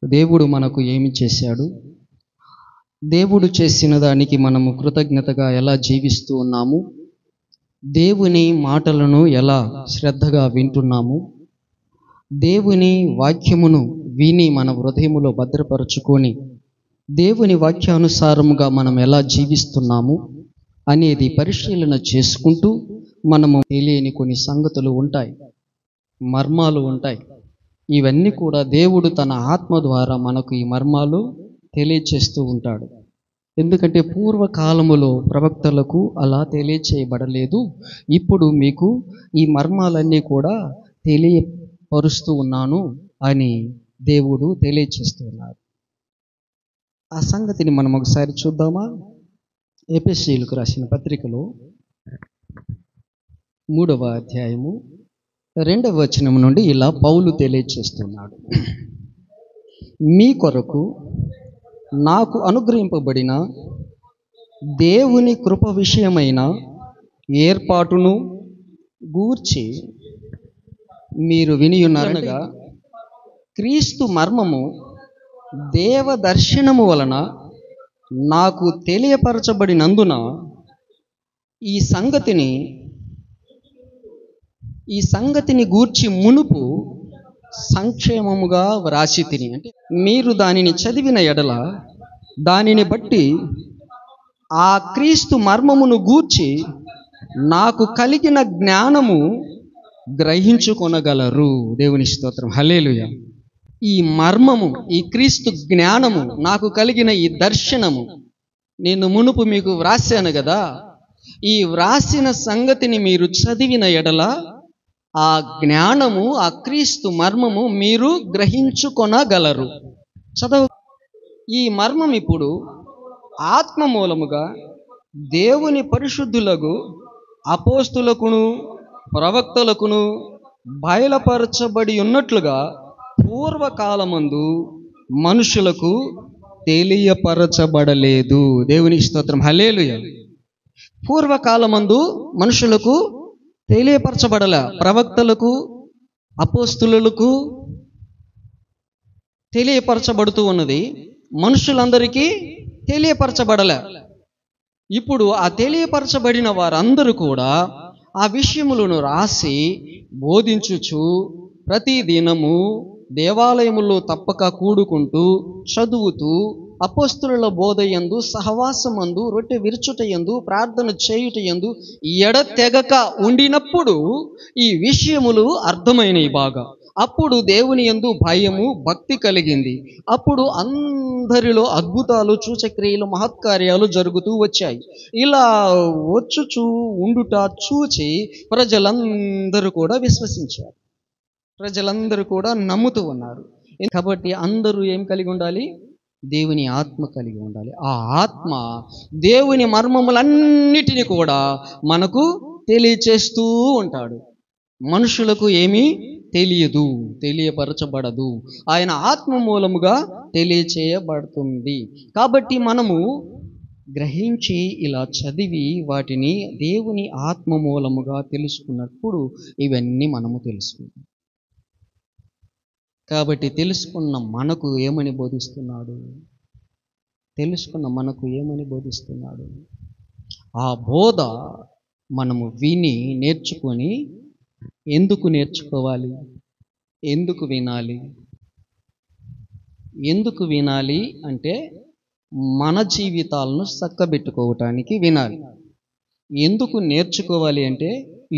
దేవుడు మనకు ఏమి చేశాడు, దేవుడు చేసిన దానికి మనము కృతజ్ఞతగా ఎలా జీవిస్తూ ఉన్నాము, దేవుని మాటలను ఎలా శ్రద్ధగా వింటున్నాము, దేవుని వాక్యమును విని మన హృదయములో భద్రపరుచుకొని దేవుని వాక్యానుసారముగా మనం ఎలా జీవిస్తున్నాము అనేది పరిశీలన చేసుకుంటూ మనము తెలియని కొన్ని సంగతులు ఉంటాయి, మర్మాలు ఉంటాయి. ఇవన్నీ కూడా దేవుడు తన ఆత్మ ద్వారా మనకు ఈ మర్మాలు తెలియచేస్తూ ఉంటాడు. ఎందుకంటే పూర్వకాలములో ప్రవక్తలకు అలా తెలియచేయబడలేదు. ఇప్పుడు మీకు ఈ మర్మాలన్నీ కూడా తెలియపరుస్తూ ఉన్నాను అని దేవుడు తెలియచేస్తూ ఉన్నారు. ఆ సంగతిని మనం ఒకసారి చూద్దామా? ఎఫెసీయులకు రాసిన పత్రికలో 3వ అధ్యాయము 2వ వచనం నుండి ఇలా పౌలు తెలియచేస్తున్నాడు. మీ కొరకు నాకు అనుగ్రహింపబడిన దేవుని కృప విషయమైన ఏర్పాటును గూర్చి మీరు వినియున్నారనగా, క్రీస్తు మర్మము దేవదర్శనము వలన నాకు తెలియపరచబడినందున ఈ సంగతిని గూర్చి మునుపు సంక్షేమముగా వ్రాసి తిని, అంటే మీరు దానిని చదివిన ఎడల దానిని బట్టి ఆ క్రీస్తు మర్మమును గూర్చి నాకు కలిగిన జ్ఞానము గ్రహించుకొనగలరు. దేవుని స్తోత్రం, హల్లెలూయా. ఈ మర్మము, ఈ క్రీస్తు జ్ఞానము, నాకు కలిగిన ఈ దర్శనము నేను మునుపు మీకు వ్రాసాను కదా, ఈ వ్రాసిన సంగతిని మీరు చదివిన ఎడల ఆ జ్ఞానము, ఆ క్రీస్తు మర్మము మీరు గ్రహించుకొనగలరు. చదవ. ఈ మర్మం ఇప్పుడు ఆత్మ మూలముగా దేవుని పరిశుద్ధులకు అపోస్తులకును ప్రవక్తలకును బయలుపరచబడి ఉన్నట్లుగా పూర్వకాలమందు మనుషులకు తెలియపరచబడలేదు. దేవుని స్తోత్రం, హల్లెలూయా. పూర్వకాలమందు మనుషులకు తెలియపరచబడల, ప్రవక్తలకు అపోస్తులకు తెలియపరచబడుతూ ఉన్నది, మనుషులందరికీ తెలియపరచబడలే. ఇప్పుడు ఆ తెలియపరచబడిన వారందరూ కూడా ఆ విషయములను రాసి బోధించుచు ప్రతి దినము దేవాలయములో తప్పక కూడుకుంటూ చదువుతూ అపోస్తుల బోధయందు, సహవాసమందు, రొట్టె విరుచుటయందు, ప్రార్థన చేయుటయందు ఎడతెగక ఉండినప్పుడు ఈ విషయములు అర్థమైనవి బాగా. అప్పుడు దేవుని యందు భయము, భక్తి కలిగింది. అప్పుడు అందరిలో అద్భుతాలు, సూచక్రియలు, మహత్కార్యాలు జరుగుతూ వచ్చాయి. ఇలా వచ్చుచూ ఉండుట చూచి ప్రజలందరూ కూడా విశ్వసించారు, ప్రజలందరూ కూడా నమ్ముతూ ఉన్నారు. కాబట్టి అందరూ ఏం కలిగి ఉండాలి? దేవుని ఆత్మ కలిగి ఉండాలి. ఆ ఆత్మ దేవుని మర్మములన్నిటినీ కూడా మనకు తెలియచేస్తూ ఉంటాడు. మనుషులకు ఏమీ తెలియదు, తెలియపరచబడదు, ఆయన ఆత్మ మూలముగా తెలియచేయబడుతుంది. కాబట్టి మనము గ్రహించి ఇలా చదివి వాటిని దేవుని ఆత్మ మూలముగా తెలుసుకున్నప్పుడు ఇవన్నీ మనము తెలుసుకుంటాం. కాబట్టి తెలుసుకున్న మనకు ఏమని బోధిస్తున్నాడు? తెలుసుకున్న మనకు ఏమని బోధిస్తున్నాడు? ఆ బోధ మనము విని నేర్చుకొని, ఎందుకు నేర్చుకోవాలి? ఎందుకు వినాలి? ఎందుకు వినాలి అంటే మన జీవితాలను చక్కబెట్టుకోవటానికి వినాలి. ఎందుకు నేర్చుకోవాలి అంటే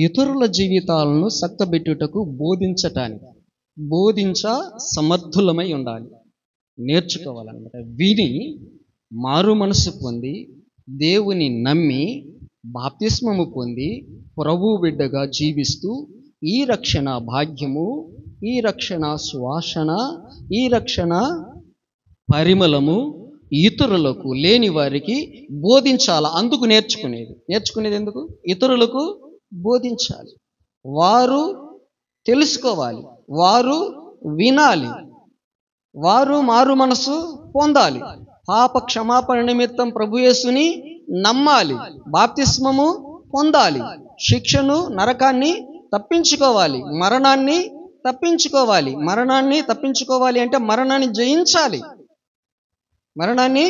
ఇతరుల జీవితాలను చక్కబెట్టుటకు బోధించటానికి, బోధించ సమర్థులమై ఉండాలి. నేర్చుకోవాలన్నమాట. విని మారు మనసు పొంది దేవుని నమ్మి బాప్తిస్మము పొంది ప్రభువు బిడ్డగా జీవిస్తూ ఈ రక్షణ భాగ్యము, ఈ రక్షణ సువాసన, ఈ రక్షణ పరిమళము ఇతరులకు లేని వారికి బోధించాలి. అందుకు నేర్చుకునేది ఎందుకు? ఇతరులకు బోధించాలి. వారు తెలుసుకోవాలి, వారు వినాలి, వారు మారు మనసు పొందాలి, పాప క్షమాపణ నిమిత్తం ప్రభు యేసుని నమ్మాలి, బాప్తిస్మము పొందాలి, శిక్షను, నరకాన్ని తప్పించుకోవాలి, మరణాన్ని తప్పించుకోవాలి. మరణాన్ని తప్పించుకోవాలి అంటే మరణాన్ని జయించాలి. మరణాన్ని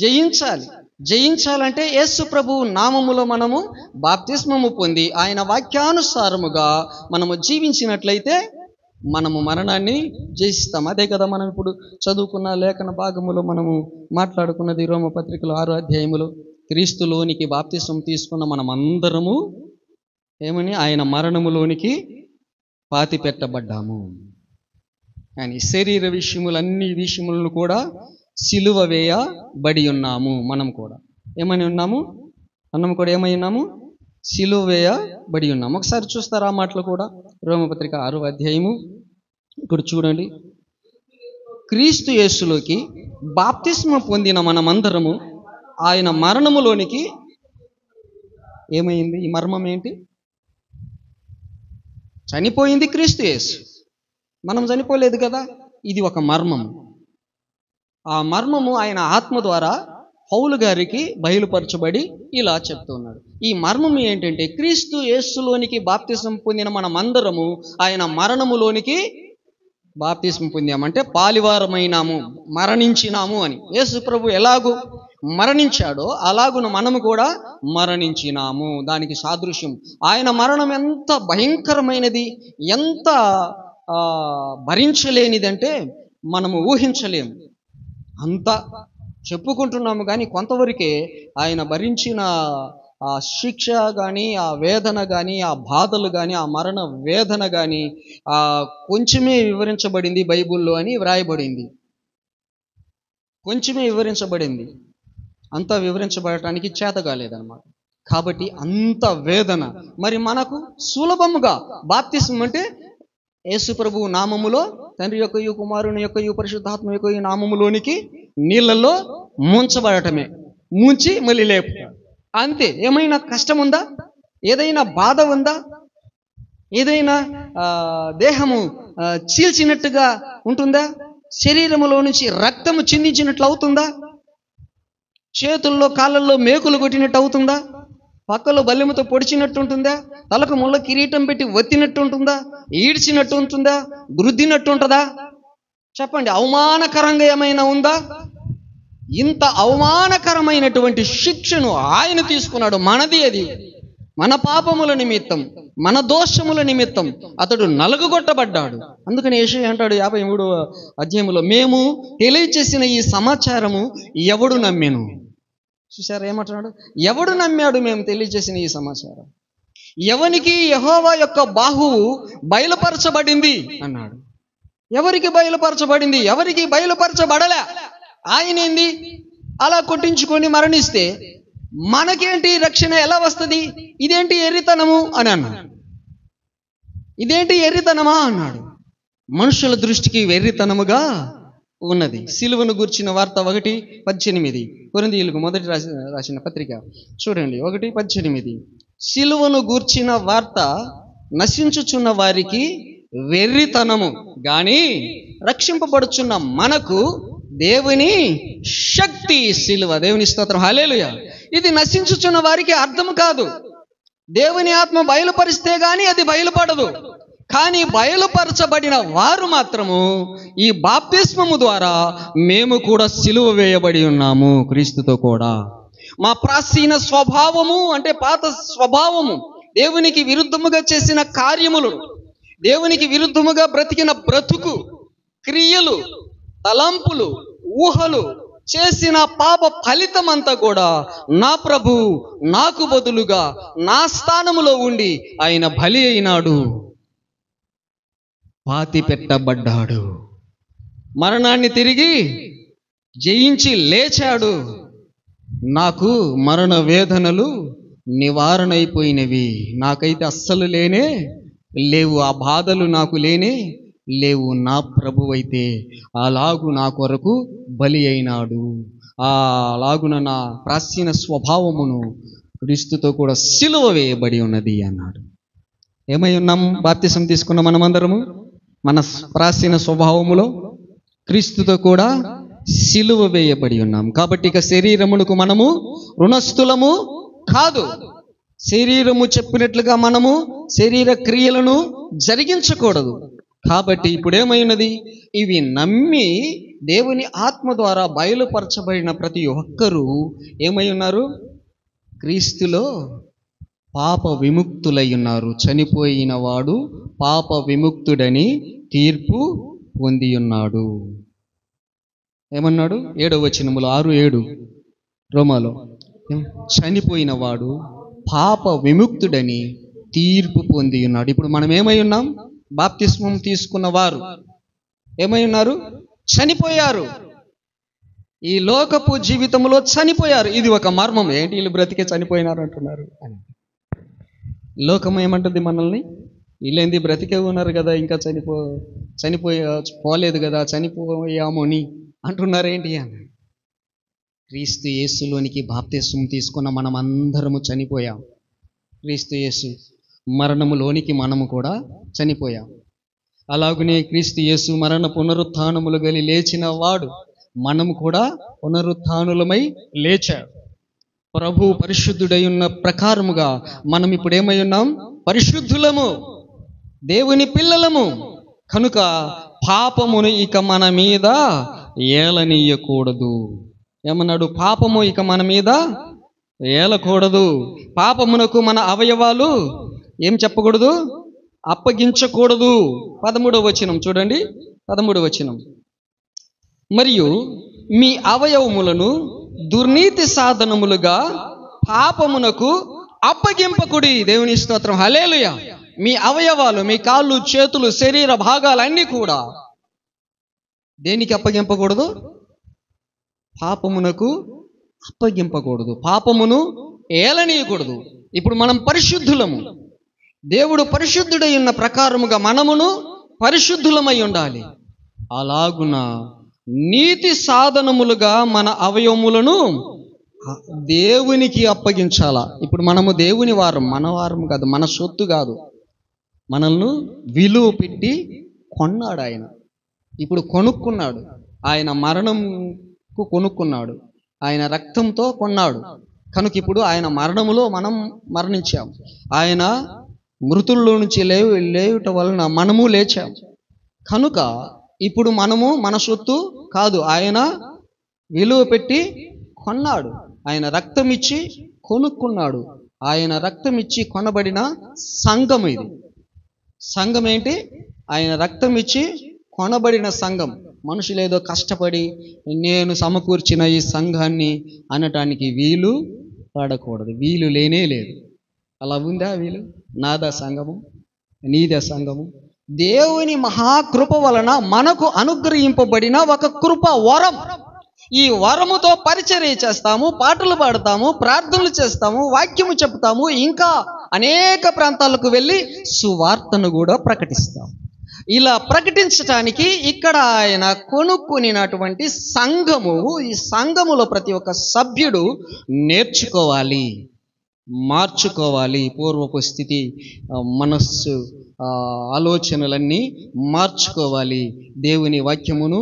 జయించాలి. జయించాలంటే యేసు ప్రభువు నామములో మనము బాప్తిస్మము పొంది ఆయన వాక్యానుసారముగా మనము జీవించినట్లయితే మనము మరణాన్ని జయిస్తాం. అదే కదా మనం ఇప్పుడు చదువుకున్న లేఖన భాగములో మనము మాట్లాడుకున్నది. రోమపత్రికలో 6వ అధ్యాయములో క్రీస్తులోనికి బాప్తిస్మం తీసుకున్న మనమందరము ఏమని ఆయన మరణములోనికి పాతి పెట్టబడ్డాము అని. శరీర విషయములు అన్ని విషయములను కూడా సిలువ వేయబడి ఉన్నాము. మనం కూడా ఏమని ఉన్నాము? మనం కూడా ఏమై ఉన్నాము? సిలువ వేయబడి ఉన్నాము. ఒకసారి చూస్తారా ఆ మాటలు కూడా? రోమపత్రిక 6వ అధ్యాయము ఇక్కడ చూడండి. క్రీస్తు యేసులోకి బాప్తిస్మ పొందిన మనమందరము ఆయన మరణములోనికి ఏమైంది? ఈ మర్మం ఏంటి? చనిపోయింది క్రీస్తు యేసు, మనం చనిపోలేదు కదా. ఇది ఒక మర్మం. ఆ మర్మము ఆయన ఆత్మ ద్వారా పౌలు గారికి బయలుపరచబడి ఇలా చెప్తున్నాడు. ఈ మర్మం ఏంటంటే క్రీస్తు యేసులోనికి బాప్తిస్మం పొందిన మనమందరము ఆయన మరణములోనికి బాప్తిస్మం పొందామంటే పాలివారమైనాము, మరణించినాము అని. యేసు ప్రభు ఎలాగూ మరణించాడో అలాగున మనము కూడా మరణించినాము. దానికి సాదృశ్యం ఆయన మరణం ఎంత భయంకరమైనది, ఎంత భరించలేనిదంటే మనము ఊహించలేము. అంతా చెప్పుకుంటున్నాము కానీ కొంతవరకే ఆయన భరించిన ఆ శిక్ష కానీ, ఆ వేదన కానీ, ఆ బాధలు కానీ, ఆ మరణ వేదన కానీ కొంచెమే వివరించబడింది బైబిల్లో అని వ్రాయబడింది. కొంచెమే వివరించబడింది, అంతా వివరించబడటానికి చేత కాలేదన్నమాట. కాబట్టి అంత వేదన. మరి మనకు సులభముగా బాప్తిస్మం అంటే యేసు ప్రభువు నామములో తండ్రి యొక్కయు కుమారుని యొక్కయు పరిశుద్ధాత్మ యొక్కయు నామములోనికి నీళ్ళల్లో ముంచబడటమే. ముంచి మళ్ళీ లేపుతాడు అంతే. ఏమైనా కష్టం ఉందా? ఏదైనా బాధ ఉందా? ఏదైనా దేహము చీల్చినట్టుగా ఉంటుందా? శరీరములో నుంచి రక్తము చిందించినట్లు అవుతుందా? చేతుల్లో కాళ్ళల్లో మేకులు కొట్టినట్టు అవుతుందా? పక్కలో బల్లెముతో పొడిచినట్టు ఉంటుందా? తలకు ముళ్ళ కిరీటం పెట్టి ఒత్తినట్టు ఉంటుందా? ఈడ్చినట్టు ఉంటుందా? గుద్దినట్టు ఉంటుందా? చెప్పండి. అవమానకరంగా ఏమైనా ఉందా? ఇంత అవమానకరమైనటువంటి శిక్షను ఆయన తీసుకున్నాడు. మనది అది. మన పాపముల నిమిత్తం, మన దోషముల నిమిత్తం అతడు నలుగుగొట్టబడ్డాడు. అందుకని యెషయా అంటాడు 53వ అధ్యాయములో, మేము తెలియచేసిన ఈ సమాచారము ఎవడు నమ్మెను? చూసారా ఏమంటున్నాడు? ఎవడు నమ్మాడు మేము తెలియజేసిన ఈ సమాచారం? ఎవనికి యెహోవా యొక్క బాహువు బయలుపరచబడింది అన్నాడు. ఎవరికి బయలుపరచబడింది? ఎవరికి బయలుపరచబడలే. ఆయన ఏంది అలా కొట్టించుకొని మరణిస్తే మనకేంటి రక్షణ ఎలా వస్తుంది? ఇదేంటి ఎర్రితనము అని అన్నాడు. ఇదేంటి ఎర్రితనమా అన్నాడు. మనుషుల దృష్టికి వెర్రితనముగా ఉన్నది. సిలువను గూర్చిన వార్త 1:18 కొరింథీయులకు మొదటి రాసిన పత్రిక చూడండి 1:18. సిలువను గూర్చిన వార్త నశించుచున్న వారికి వెర్రితనము గాని రక్షింపబడుచున్న మనకు దేవుని శక్తి సిలువ. దేవుని స్తోత్రం, హల్లెలూయా. ఇది నశించుచున్న వారికి అర్థం కాదు. దేవుని ఆత్మ బయలుపరిస్తే గాని అది బయలుపడదు. కానీ బయలుపరచబడిన వారు మాత్రము ఈ బాప్తిస్మము ద్వారా మేము కూడా సిలువ వేయబడి ఉన్నాము క్రీస్తుతో కూడా. మా ప్రాచీన స్వభావము అంటే పాత స్వభావము, దేవునికి విరుద్ధముగా చేసిన కార్యములు, దేవునికి విరుద్ధముగా బ్రతికిన బ్రతుకు, క్రియలు, తలంపులు, ఊహలు, చేసిన పాప ఫలితం అంతా కూడా నా ప్రభు నాకు బదులుగా నా స్థానములో ఉండి ఆయన బలి అయినాడు, పాతి పెట్టబడ్డాడు, మరణాన్ని తిరిగి జయించి లేచాడు. నాకు మరణ వేదనలు నివారణ అయిపోయినవి. నాకైతే అస్సలు లేనే లేవు, ఆ బాధలు నాకు లేనే లేవు. నా ప్రభు అయితే అలాగు నా కొరకు బలి అయినాడు. అలాగున నా ప్రాచీన స్వభావమును క్రీస్తుతో కూడా సిలువ వేయబడి ఉన్నది అన్నాడు. ఏమై ఉన్నాము? బాప్తిసం తీసుకున్న మనమందరము మన ప్రాచీన స్వభావములో క్రీస్తుతో కూడా సిలువ వేయబడి ఉన్నాం. కాబట్టి ఇక శరీరమునకు మనము రుణస్థులము కాదు. శరీరము చెప్పినట్లుగా మనము శరీర క్రియలను జరిగించకూడదు. కాబట్టి ఇప్పుడేమైనది, ఇవి నమ్మి దేవుని ఆత్మ ద్వారా బయలుపరచబడిన ప్రతి ఒక్కరూ ఏమై ఉన్నారు? క్రీస్తులో పాప విముక్తులై ఉన్నారు. చనిపోయిన వాడు పాప విముక్తుడని తీర్పు పొంది ఉన్నాడు. ఏమన్నాడు? 7వ వచనములో 6-7 రోమాలో, చనిపోయిన వాడు పాప విముక్తుడని తీర్పు పొంది ఉన్నాడు. ఇప్పుడు మనం ఏమై ఉన్నాం? బాప్తిస్మం తీసుకున్న వారు ఏమై ఉన్నారు? చనిపోయారు. ఈ లోకపు జీవితంలో చనిపోయారు. ఇది ఒక మర్మం. ఏంటి వీళ్ళు బ్రతికే చనిపోయినారు అంటున్నారు అని. లోకం ఏమంటుంది మనల్ని? వీళ్ళేంది బ్రతికే ఉన్నారు కదా, ఇంకా పోలేదు కదా, చనిపోయామని అంటున్నారేంటి అని. క్రీస్తు యేసులోనికి బాప్తిస్మం తీసుకున్న మనం అందరము చనిపోయాం. క్రీస్తు యేసు మరణములోనికి మనము కూడా చనిపోయాం. అలాగనే క్రీస్తు యేసు మరణ పునరుత్థానములు గలి లేచిన వాడు, మనము కూడా పునరుత్థానులమై లేచాడు. ప్రభు పరిశుద్ధుడై ఉన్న ప్రకారముగా మనం ఇప్పుడు ఏమై ఉన్నాం? పరిశుద్ధులము, దేవుని పిల్లలము. కనుక పాపమును ఇక మన మీద ఏలనీయకూడదు. ఏమన్నాడు? పాపము ఇక మన మీద ఏలకూడదు. పాపమునకు మన అవయవాలు ఏం చెప్పకూడదు? అప్పగించకూడదు. 13వ వచనం చూడండి, 13వ వచనం. మరియు మీ అవయవములను దుర్నీతి సాధనములుగా పాపమునకు అప్పగింపకుడి. దేవుని స్తోత్రం, హల్లెలూయా. మీ అవయవాలు, మీ కాళ్ళు, చేతులు, శరీర భాగాలన్నీ కూడా దేనికి అప్పగింపకూడదు? పాపమునకు అప్పగింపకూడదు. పాపమును ఏలనీయకూడదు. ఇప్పుడు మనం పరిశుద్ధులము. దేవుడు పరిశుద్ధుడై ఉన్న ప్రకారముగా మనమును పరిశుద్ధులమై ఉండాలి. అలాగున నీతి సాధనములుగా మన అవయవములను దేవునికి అప్పగించాలా. ఇప్పుడు మనము దేవుని వారం, మన వారం కాదు, మన సొత్తు కాదు. మనల్ని విలువ పెట్టి కొన్నాడు ఆయన. ఇప్పుడు కొనుక్కున్నాడు. ఆయన మరణంకు కొనుక్కున్నాడు, ఆయన రక్తంతో కొన్నాడు. కనుక ఇప్పుడు ఆయన మరణములో మనం మరణించాం. ఆయన మృతుల్లో నుంచి లేవుట వలన మనము లేచాం. కనుక ఇప్పుడు మనము మన సొత్తు కాదు, ఆయన విలువ పెట్టి కొన్నాడు. ఆయన రక్తం ఇచ్చి కొనుక్కున్నాడు. ఆయన రక్తం ఇచ్చి కొనబడిన సంఘం ఇది. సంఘం ఏంటి? ఆయన రక్తం ఇచ్చి కొనబడిన సంఘం. మనుషులేదో కష్టపడి నేను సమకూర్చిన ఈ సంఘాన్ని అనటానికి వీలు పడకూడదు. వీలు లేనే లేదు. అలా ఉందా వీలు? నాదా సంఘము, నీదా సంఘము? దేవుని మహాకృప వలన మనకు అనుగ్రహింపబడిన ఒక కృప వరం. ఈ వరముతో పరిచర్య చేస్తాము, పాటలు పాడతాము, ప్రార్థనలు చేస్తాము, వాక్యము చెప్తాము, ఇంకా అనేక ప్రాంతాలకు వెళ్ళి సువార్తను కూడా ప్రకటిస్తాం. ఇలా ప్రకటించటానికి ఇక్కడ ఆయన కొనుక్కునినటువంటి సంఘము, ఈ సంఘములో ప్రతి ఒక్క సభ్యుడు నేర్చుకోవాలి, మార్చుకోవాలి. పూర్వపు స్థితి, మనస్సు, ఆలోచనలన్నీ మార్చుకోవాలి. దేవుని వాక్యమును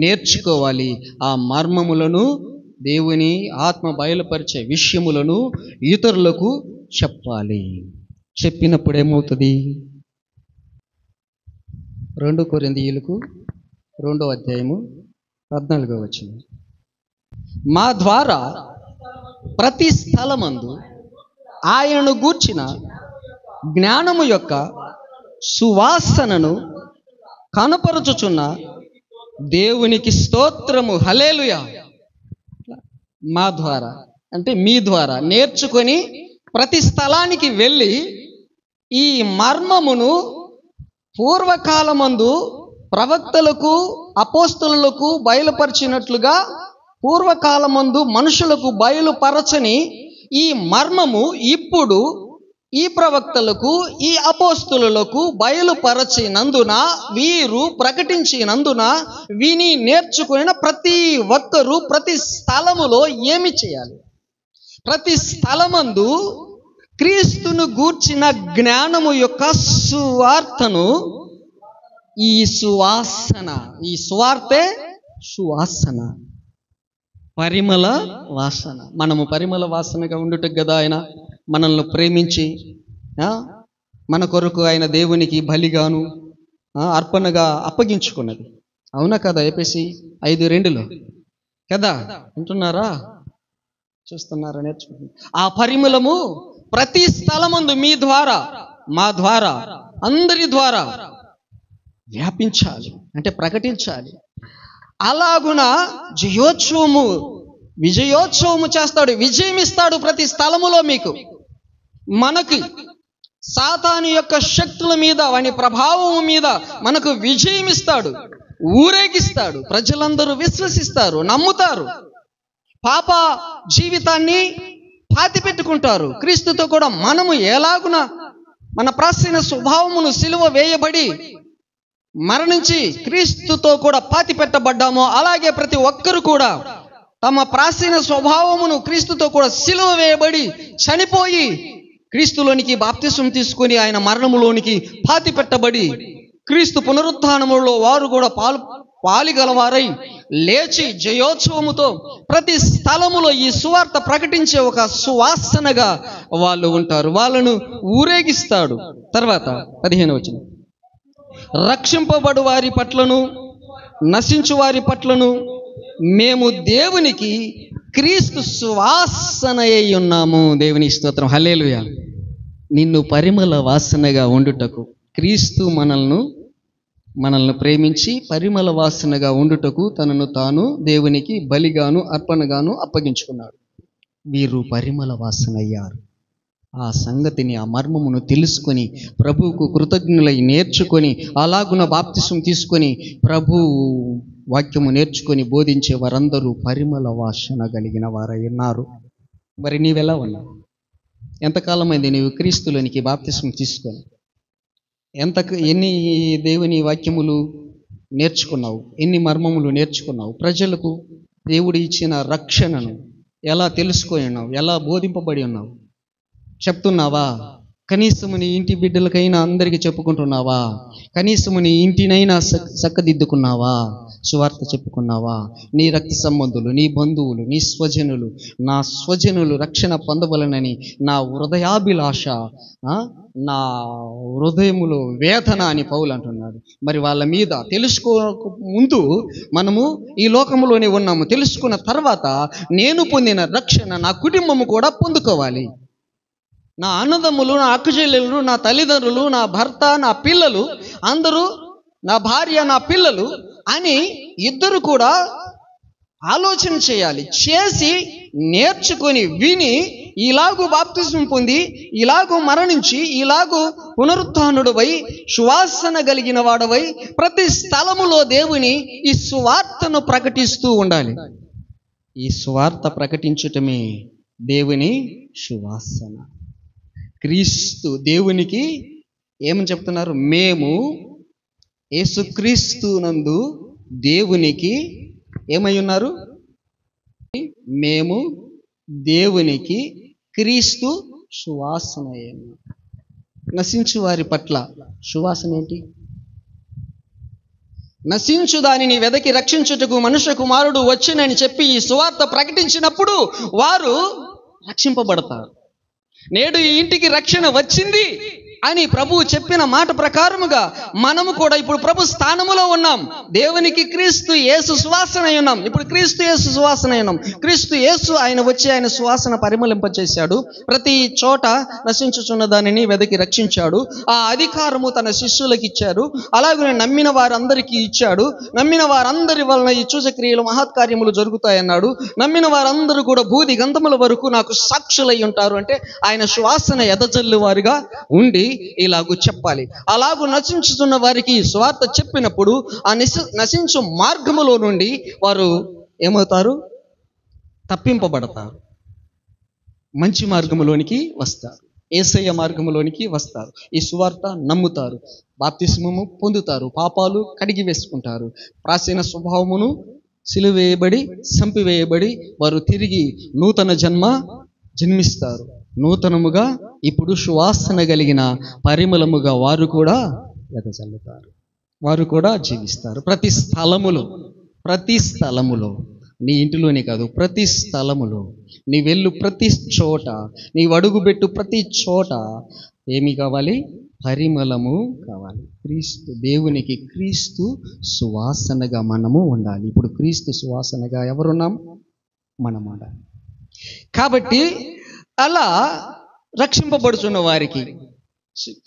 నేర్చుకోవాలి. ఆ మర్మములను, దేవుని ఆత్మ బయలుపరిచే విషయములను ఇతరులకు చెప్పాలి. చెప్పినప్పుడు ఏమవుతుంది? 2 కొరింథీయులకు 2వ అధ్యాయము 14వ వచనం. మా ద్వారా ప్రతి స్థలమందు ఆయనను గూర్చిన జ్ఞానము యొక్క సువాసనను కనపరచుచున్న దేవునికి స్తోత్రము, హల్లెలూయా. మా ద్వారా అంటే మీ ద్వారా నేర్చుకొని ప్రతి స్థలానికి వెళ్ళి ఈ మర్మమును పూర్వకాలమందు ప్రవక్తలకు, అపోస్తలులకు బయలుపరిచినట్లుగా పూర్వకాలమందు మనుషులకు బయలుపరచని ఈ మర్మము ఇప్పుడు ఈ ప్రవక్తలకు, ఈ అపోస్తలులకు బయలుపరచినందున, వీరు ప్రకటించినందున, విని నేర్చుకున్న ప్రతి ఒక్కరూ ప్రతి స్థలములో ఏమి చేయాలి? ప్రతి స్థలమందు క్రీస్తును గూర్చిన జ్ఞానము యొక్క సువార్తను, ఈ సువాసన, ఈ సువార్తే సువాసన, పరిమళ వాసన. మనము పరిమళ వాసనగా ఉండుటకు కదా ఆయన మనల్ని ప్రేమించి మన కొరకు ఆయన దేవునికి బలిగాను అర్పణగా అప్పగించుకున్నది. అవునా కదా? ఎఫెసీ 5:2 కదా? వింటున్నారా? చూస్తున్నారా? నేర్చుకుంటున్నారు. ఆ పరిమళము ప్రతి స్థలమందు మీ ద్వారా, మా ద్వారా, అందరి ద్వారా వ్యాపించాలి, అంటే ప్రకటించాలి. అలాగున విజయోత్సవము చేస్తాడు, విజయం ఇస్తాడు ప్రతి స్థలములో మీకు. మనకి సాతాను యొక్క శక్తుల మీద, వాని ప్రభావం మీద మనకు విజయం ఇస్తాడు, ఊరేగిస్తాడు. ప్రజలందరూ విశ్వసిస్తారు, నమ్ముతారు, పాప జీవితాన్ని పాతి పెట్టుకుంటారు. క్రీస్తుతో కూడా మనము ఎలాగున మన ప్రాచీన స్వభావమును సిలువ వేయబడి మరణించి క్రీస్తుతో కూడా పాతి పెట్టబడ్డామో, అలాగే ప్రతి ఒక్కరు కూడా తమ ప్రాచీన స్వభావమును క్రీస్తుతో కూడా సిలువ వేయబడి చనిపోయి క్రీస్తులోనికి బాప్తిసం తీసుకొని ఆయన మరణములోనికి పాతి పెట్టబడి క్రీస్తు పునరుత్థానములో వారు కూడా పాలిగలవారై లేచి జయోత్సవముతో ప్రతి స్థలములో ఈ సువార్త ప్రకటించే ఒక సువాసనగా వాళ్ళు ఉంటారు. వాళ్ళను ఊరేగిస్తాడు. తర్వాత 15వ వచనం, రక్షింపబడు వారి పట్లను నశించు వారి పట్లను మేము దేవునికి క్రీస్తు సువాసన అయి ఉన్నాము. దేవుని స్తోత్రం, హల్లెలూయా. నిన్ను పరిమళ వాసనగా ఉండుటకు క్రీస్తు మనల్ని ప్రేమించి పరిమళ వాసనగా ఉండుటకు తనను తాను దేవునికి బలిగాను అర్పణగాను అప్పగించుకున్నాడు. వీరు పరిమళ వాసన అయ్యారు. ఆ సంగతిని, ఆ మర్మమును తెలుసుకొని ప్రభువుకు కృతజ్ఞులై నేర్చుకొని, అలాగున బాప్తిసం తీసుకొని ప్రభు వాక్యము నేర్చుకొని బోధించే వారందరూ పరిమళ వాసన కలిగిన వారై ఉన్నారు. మరి నీవెలా ఉన్నావు? ఎంతకాలమైంది నీవు క్రీస్తులోనికి బాప్తిసం తీసుకొని? ఎన్ని దేవుని వాక్యములు నేర్చుకున్నావు? ఎన్ని మర్మములు నేర్చుకున్నావు? ప్రజలకు దేవుడు ఇచ్చిన రక్షణను ఎలా తెలుసుకొని ఉన్నావు? ఎలా బోధింపబడి ఉన్నావు? చెప్తున్నావా? కనీసము నీ ఇంటి బిడ్డలకైనా అందరికీ చెప్పుకుంటున్నావా? కనీసము నీ ఇంటినైనా చక్కదిద్దుకున్నావా? సువార్త చెప్పుకున్నావా? నీ రక్త సంబంధులు, నీ బంధువులు, నీ స్వజనులు, నా స్వజనులు రక్షణ పొందవలనని నా హృదయాభిలాష, నా హృదయములో వేదన అని పౌలు అంటున్నాడు. మరి వాళ్ళ మీద తెలుసుకోక ముందు మనము ఈ లోకములోనే ఉన్నాము. తెలుసుకున్న తర్వాత నేను పొందిన రక్షణ నా కుటుంబము కూడా పొందుకోవాలి. నా అన్నదమ్ములు, నా అక్కచెల్లెలు, నా తల్లిదండ్రులు, నా భర్త, నా పిల్లలు అందరూ, నా భార్య, నా పిల్లలు అని ఇద్దరు కూడా ఆలోచన చేయాలి. చేసి నేర్చుకొని విని ఇలాగూ బాప్తిసం పొంది, ఇలాగూ మరణించి, ఇలాగూ పునరుత్థానుడవై సువాసన కలిగిన వాడవై ప్రతి స్థలములో దేవుని ఈ సువార్తను ప్రకటిస్తూ ఉండాలి. ఈ సువార్త ప్రకటించటమే దేవుని సువాసన. క్రీస్తు దేవునికి ఏమని చెప్తున్నారు? మేము యేసుక్రీస్తు నందు దేవునికి ఏమై ఉన్నారు? మేము దేవునికి క్రీస్తు సువాసన. నశించు వారి పట్ల సువాసన ఏంటి? నశించు దానిని వెదకి రక్షించుటకు మనుష్య కుమారుడు వచ్చినని చెప్పి ఈ సువార్త ప్రకటించినప్పుడు వారు రక్షింపబడతారు. నేడు ఈ ఇంటికి రక్షణ వచ్చింది అని ప్రభువు చెప్పిన మాట ప్రకారముగా మనము కూడా ఇప్పుడు ప్రభు స్థానములో ఉన్నాం. దేవునికి క్రీస్తు యేసు సువాసన అయి ఉన్నాం. ఇప్పుడు క్రీస్తు యేసు సువాసన అయి ఉన్నాం. క్రీస్తు యేసు ఆయన వచ్చి ఆయన సువాసన పరిమళింపచేశాడు. ప్రతి చోట నశించుచున్న దానిని వెదకి రక్షించాడు. ఆ అధికారము తన శిష్యులకు ఇచ్చాడు. అలాగే నమ్మిన వారందరికీ ఇచ్చాడు. నమ్మిన వారందరి వలన ఈ సూచక్రియలు మహత్కార్యములు జరుగుతాయన్నాడు. నమ్మిన వారందరూ కూడా భూది గంధముల వరకు నాకు సాక్షులై ఉంటారు. అంటే ఆయన సువాసన ఎదజల్లు వారిగా ఉండి ఇలాగూ చెప్పాలి. అలాగూ నశించుతున్న వారికి స్వార్థ చెప్పినప్పుడు ఆ నశించు మార్గములో నుండి వారు ఏమవుతారు? తప్పింపబడతారు. మంచి మార్గములోనికి వస్తారు. యేసయ్య మార్గములోనికి వస్తారు. ఈ సువార్త నమ్ముతారు, బాప్తిస్మము పొందుతారు, పాపాలు కడిగి వేసుకుంటారు, ప్రాచీన స్వభావమును సిలువేయబడి చంపివేయబడి వారు తిరిగి నూతన జన్మిస్తారు. నూతనముగా ఇప్పుడు సువాసన కలిగిన పరిమళముగా వారు కూడా వెదజల్లుతారు. వారు కూడా జీవిస్తారు. ప్రతి స్థలములో నీ ఇంటిలోనే కాదు, ప్రతి స్థలములో నీ వెళ్ళు ప్రతి చోట, నీ అడుగుబెట్టు ప్రతి చోట ఏమి కావాలి? పరిమళము కావాలి. దేవునికి క్రీస్తు సువాసనగా మనము ఉండాలి. ఇప్పుడు క్రీస్తు సువాసనగా ఎవరున్నాం? మనం ఉండాలి. కాబట్టి అలా రక్షింపబడుచున్న వారికి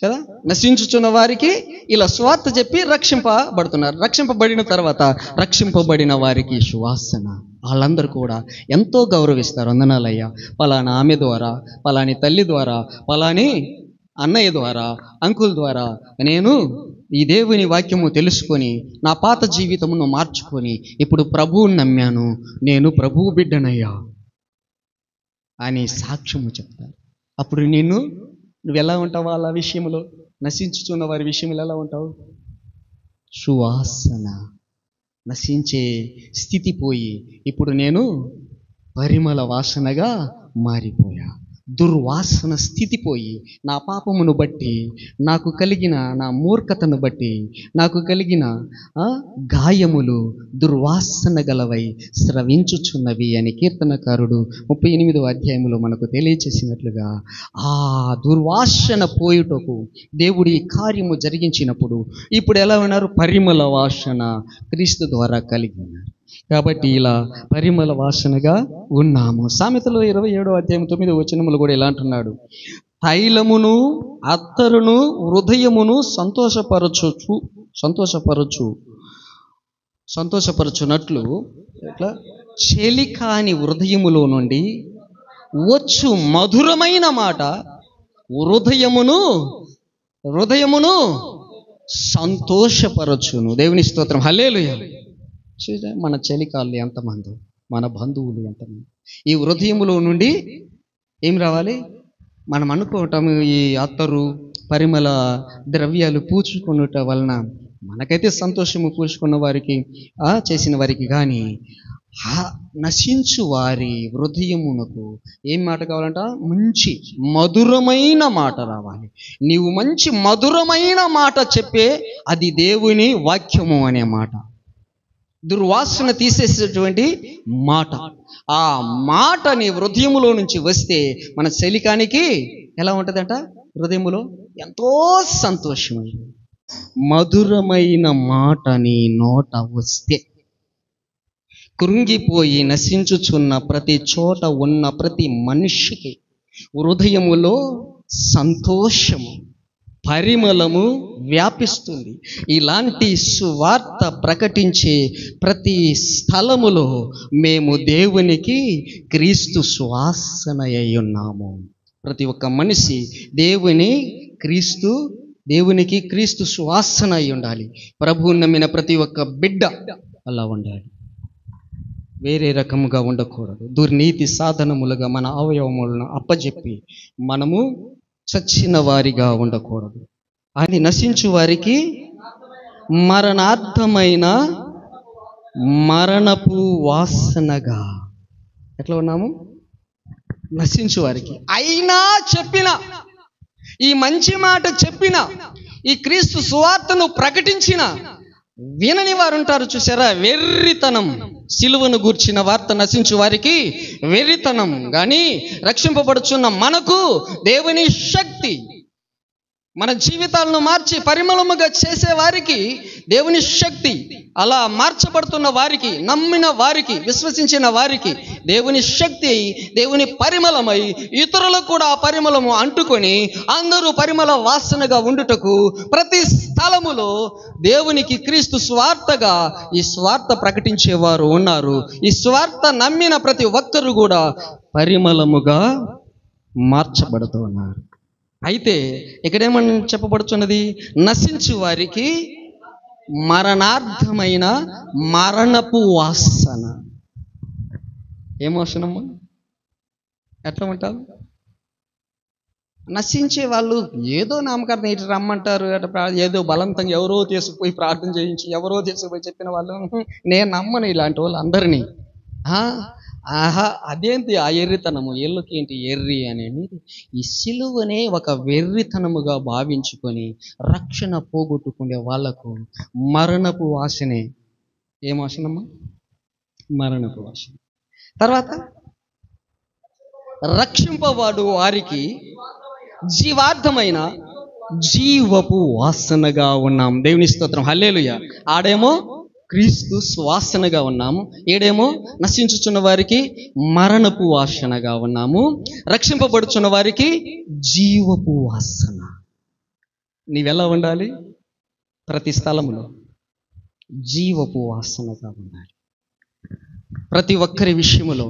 కదా, నశించుచున్న వారికి ఇలా సువార్త చెప్పి రక్షింపబడుతున్నారు. రక్షింపబడిన తర్వాత రక్షింపబడిన వారికి సువాసన. వాళ్ళందరూ కూడా ఎంతో గౌరవిస్తారు. వందనాలయ్యా, పలానా ఆమె ద్వారా, పలాని తల్లి ద్వారా, పలాని అన్నయ్య ద్వారా, అంకుల్ ద్వారా నేను ఈ దేవుని వాక్యము తెలుసుకొని నా పాత జీవితమును మార్చుకొని ఇప్పుడు ప్రభువుని నమ్మాను, నేను ప్రభువు బిడ్డనయ్యా అని సాక్ష్యము చెప్తారు. అప్పుడు నువ్వు ఎలా ఉంటావు? వాళ్ళ విషయంలో, నశించుచున్న వారి విషయంలో ఎలా ఉంటావు? సువాసన. నశించే స్థితి పోయి ఇప్పుడు నేను పరిమళ వాసనగా మారిపోయా. దుర్వాసన స్థితి పోయి నా పాపమును బట్టి, నాకు కలిగిన నా మూర్ఖతను బట్టి, నాకు కలిగిన గాయములు దుర్వాసన గలవై స్రవించుచున్నవి అని కీర్తనకారుడు 38వ అధ్యాయంలో మనకు తెలియచేసినట్లుగా ఆ దుర్వాసన పోయుటకు దేవుడి కార్యము జరిగించినప్పుడు ఇప్పుడు ఎలా ఉన్నారు? పరిమళ వాసన క్రీస్తు ద్వారా కలిగి ఉన్నారు. కాబట్టి ఇలా పరిమళ వాసనగా ఉన్నాము. సామెతలు 27వ అధ్యాయం 9వ వచనములు కూడా ఇలా అంటున్నాడు, తైలమును అత్తరును హృదయమును సంతోషపరచునట్లు ఇట్లా చెలికాని హృదయములో నుండి వచ్చు మధురమైన మాట హృదయమును సంతోషపరచును. దేవుని స్తోత్రం. హల్లెలూయా. మన చెలికాళ్ళు ఎంతమంది, మన బంధువులు ఎంతమంది. ఈ హృదయములో నుండి ఏం రావాలి? మనం అనుకోవటం ఈ అత్తరు పరిమళ ద్రవ్యాలు పూచుకున్నట వలన మనకైతే సంతోషము పూచుకున్న వారికి చేసిన వారికి, కానీ నశించు వారి హృదయమునకు ఏం మాట కావాలంట? మంచి మధురమైన మాట రావాలి. నీవు మంచి మధురమైన మాట చెప్పే అది దేవుని వాక్యము అనే మాట, దుర్వాసన తీసేసేటువంటి మాట. ఆ మాట నీ హృదయములో నుంచి వస్తే మన శలికానికి ఎలా ఉంటుందంట? హృదయములో ఎంతో సంతోషమైన మధురమైన మాట నీ నోట వస్తే కృంగిపోయి నశించుచున్న ప్రతి చోట ఉన్న ప్రతి మనిషికి హృదయములో సంతోషము, పరిమళము వ్యాపిస్తుంది. ఇలాంటి సువార్త ప్రకటించే ప్రతి స్థలములో మేము దేవునికి క్రీస్తు సువాసన అయి ఉన్నాము. ప్రతి ఒక్క మనిషి దేవునికి క్రీస్తు సువాసన అయి ఉండాలి. ప్రభువుని నమ్మిన ప్రతి ఒక్క బిడ్డ అలా ఉండాలి. వేరే రకముగా ఉండకూడదు. దుర్నీతి సాధనములుగా మన అవయవములను అప్పజెప్పి మనము చచ్చిన వారిగా ఉండకూడదు. అది నశించు వారికి మరణార్థమైన మరణపు వాసనగా ఎట్లా ఉన్నాము? నశించు వారికి. అయినా చెప్పిన ఈ మంచి మాట చెప్పిన, ఈ క్రీస్తు సువార్తను ప్రకటించిన వినని వారు ఉంటారు చూసారా? వెర్రితనం. సిలువను గూర్చిన వార్త నశించు వారికి వెర్రితనం, కానీ రక్షింపబడుచున్న మనకు దేవుని శక్తి. మన జీవితాలను మార్చి పరిమళముగా చేసే వారికి దేవుని శక్తి. అలా మార్చబడుతున్న వారికి, నమ్మిన వారికి, విశ్వసించిన వారికి దేవుని శక్తి, దేవుని పరిమళమై ఇతరులకు కూడా ఆ పరిమళము అంటుకొని అందరూ పరిమళ వాసనగా ఉండుటకు ప్రతి స్థలములో దేవునికి క్రీస్తు స్వార్థగా ఈ స్వార్థ ప్రకటించేవారు ఉన్నారు. ఈ స్వార్థ నమ్మిన ప్రతి ఒక్కరు కూడా పరిమళముగా మార్చబడుతూ ఉన్నారు. అయితే ఇక్కడేమని చెప్పబడుతున్నది? నశించు వారికి మరణార్థమైన మరణపు వాసన. ఏం వాసనమ్మా? ఎట్లా ఉంటారు? నశించే వాళ్ళు ఏదో నామకార్థం ఇటు రమ్మంటారు, ఏదో బలవంతంగా ఎవరో తీసుకుపోయి ప్రార్థన చేయించి, ఎవరో తీసుకుపోయి చెప్పిన వాళ్ళు, నేను నమ్మను ఇలాంటి వాళ్ళు అందరినీ. అదేంటి ఆ ఎర్రితనము? ఎల్లుకేంటి ఎర్రి అనేది? ఈ సిలువనే ఒక వెర్రితనముగా భావించుకొని రక్షణ పోగొట్టుకునే వాళ్లకు మరణపు వాసనే. ఏం వాసనమ్మా? మరణపు వాసన. తర్వాత రక్షింపవాడు వారికి జీవార్థమైన జీవపు వాసనగా ఉన్నాం. దేవుని స్తోత్రం, హల్లెలూయా. ఆడేమో క్రీస్తు సువాసనగా ఉన్నాము, ఈడేమో నశించుచున్న వారికి మరణపు వాసనగా ఉన్నాము, రక్షింపబడుచున్న వారికి జీవపు వాసన. నీవెలా ఉండాలి? ప్రతి స్థలములో జీవపు వాసనగా ఉండాలి. ప్రతి ఒక్కరి విషయములో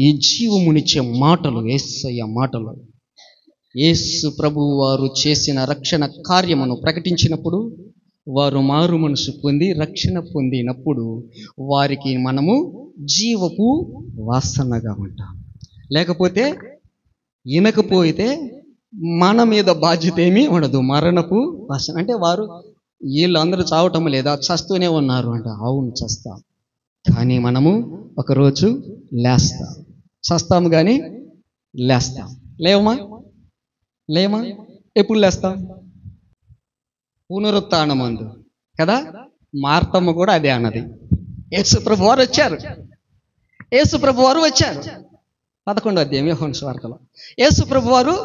ఈ జీవమునిచ్చే మాటలు, యేసయ్య మాటలు, యేసు ప్రభువు వారు చేసిన రక్షణ కార్యమును ప్రకటించినప్పుడు, వారు మారు మనసు పొంది రక్షణ పొందినప్పుడు వారికి మనము జీవపు వాసనగా ఉంటాం. లేకపోతే వినకపోతే మన మీద బాధ్యత ఏమీ ఉండదు. మరణపు వాసన అంటే వారు వీళ్ళు అందరూ చావటం లేదా, చస్తూనే ఉన్నారు అంట. అవును, చస్తాం, కానీ మనము ఒకరోజు లేస్తాం. చస్తాము కానీ లేస్తాం. లేవమా? ఎప్పుడు లేస్తాం? పునరుత్థానమందు కదా. మార్తమ్మ కూడా అదే అన్నది. యేసు ప్రభు వారు వచ్చారు. 11వ అధ్యాయం యోహాను సువార్తలో యేసు ప్రభు వారు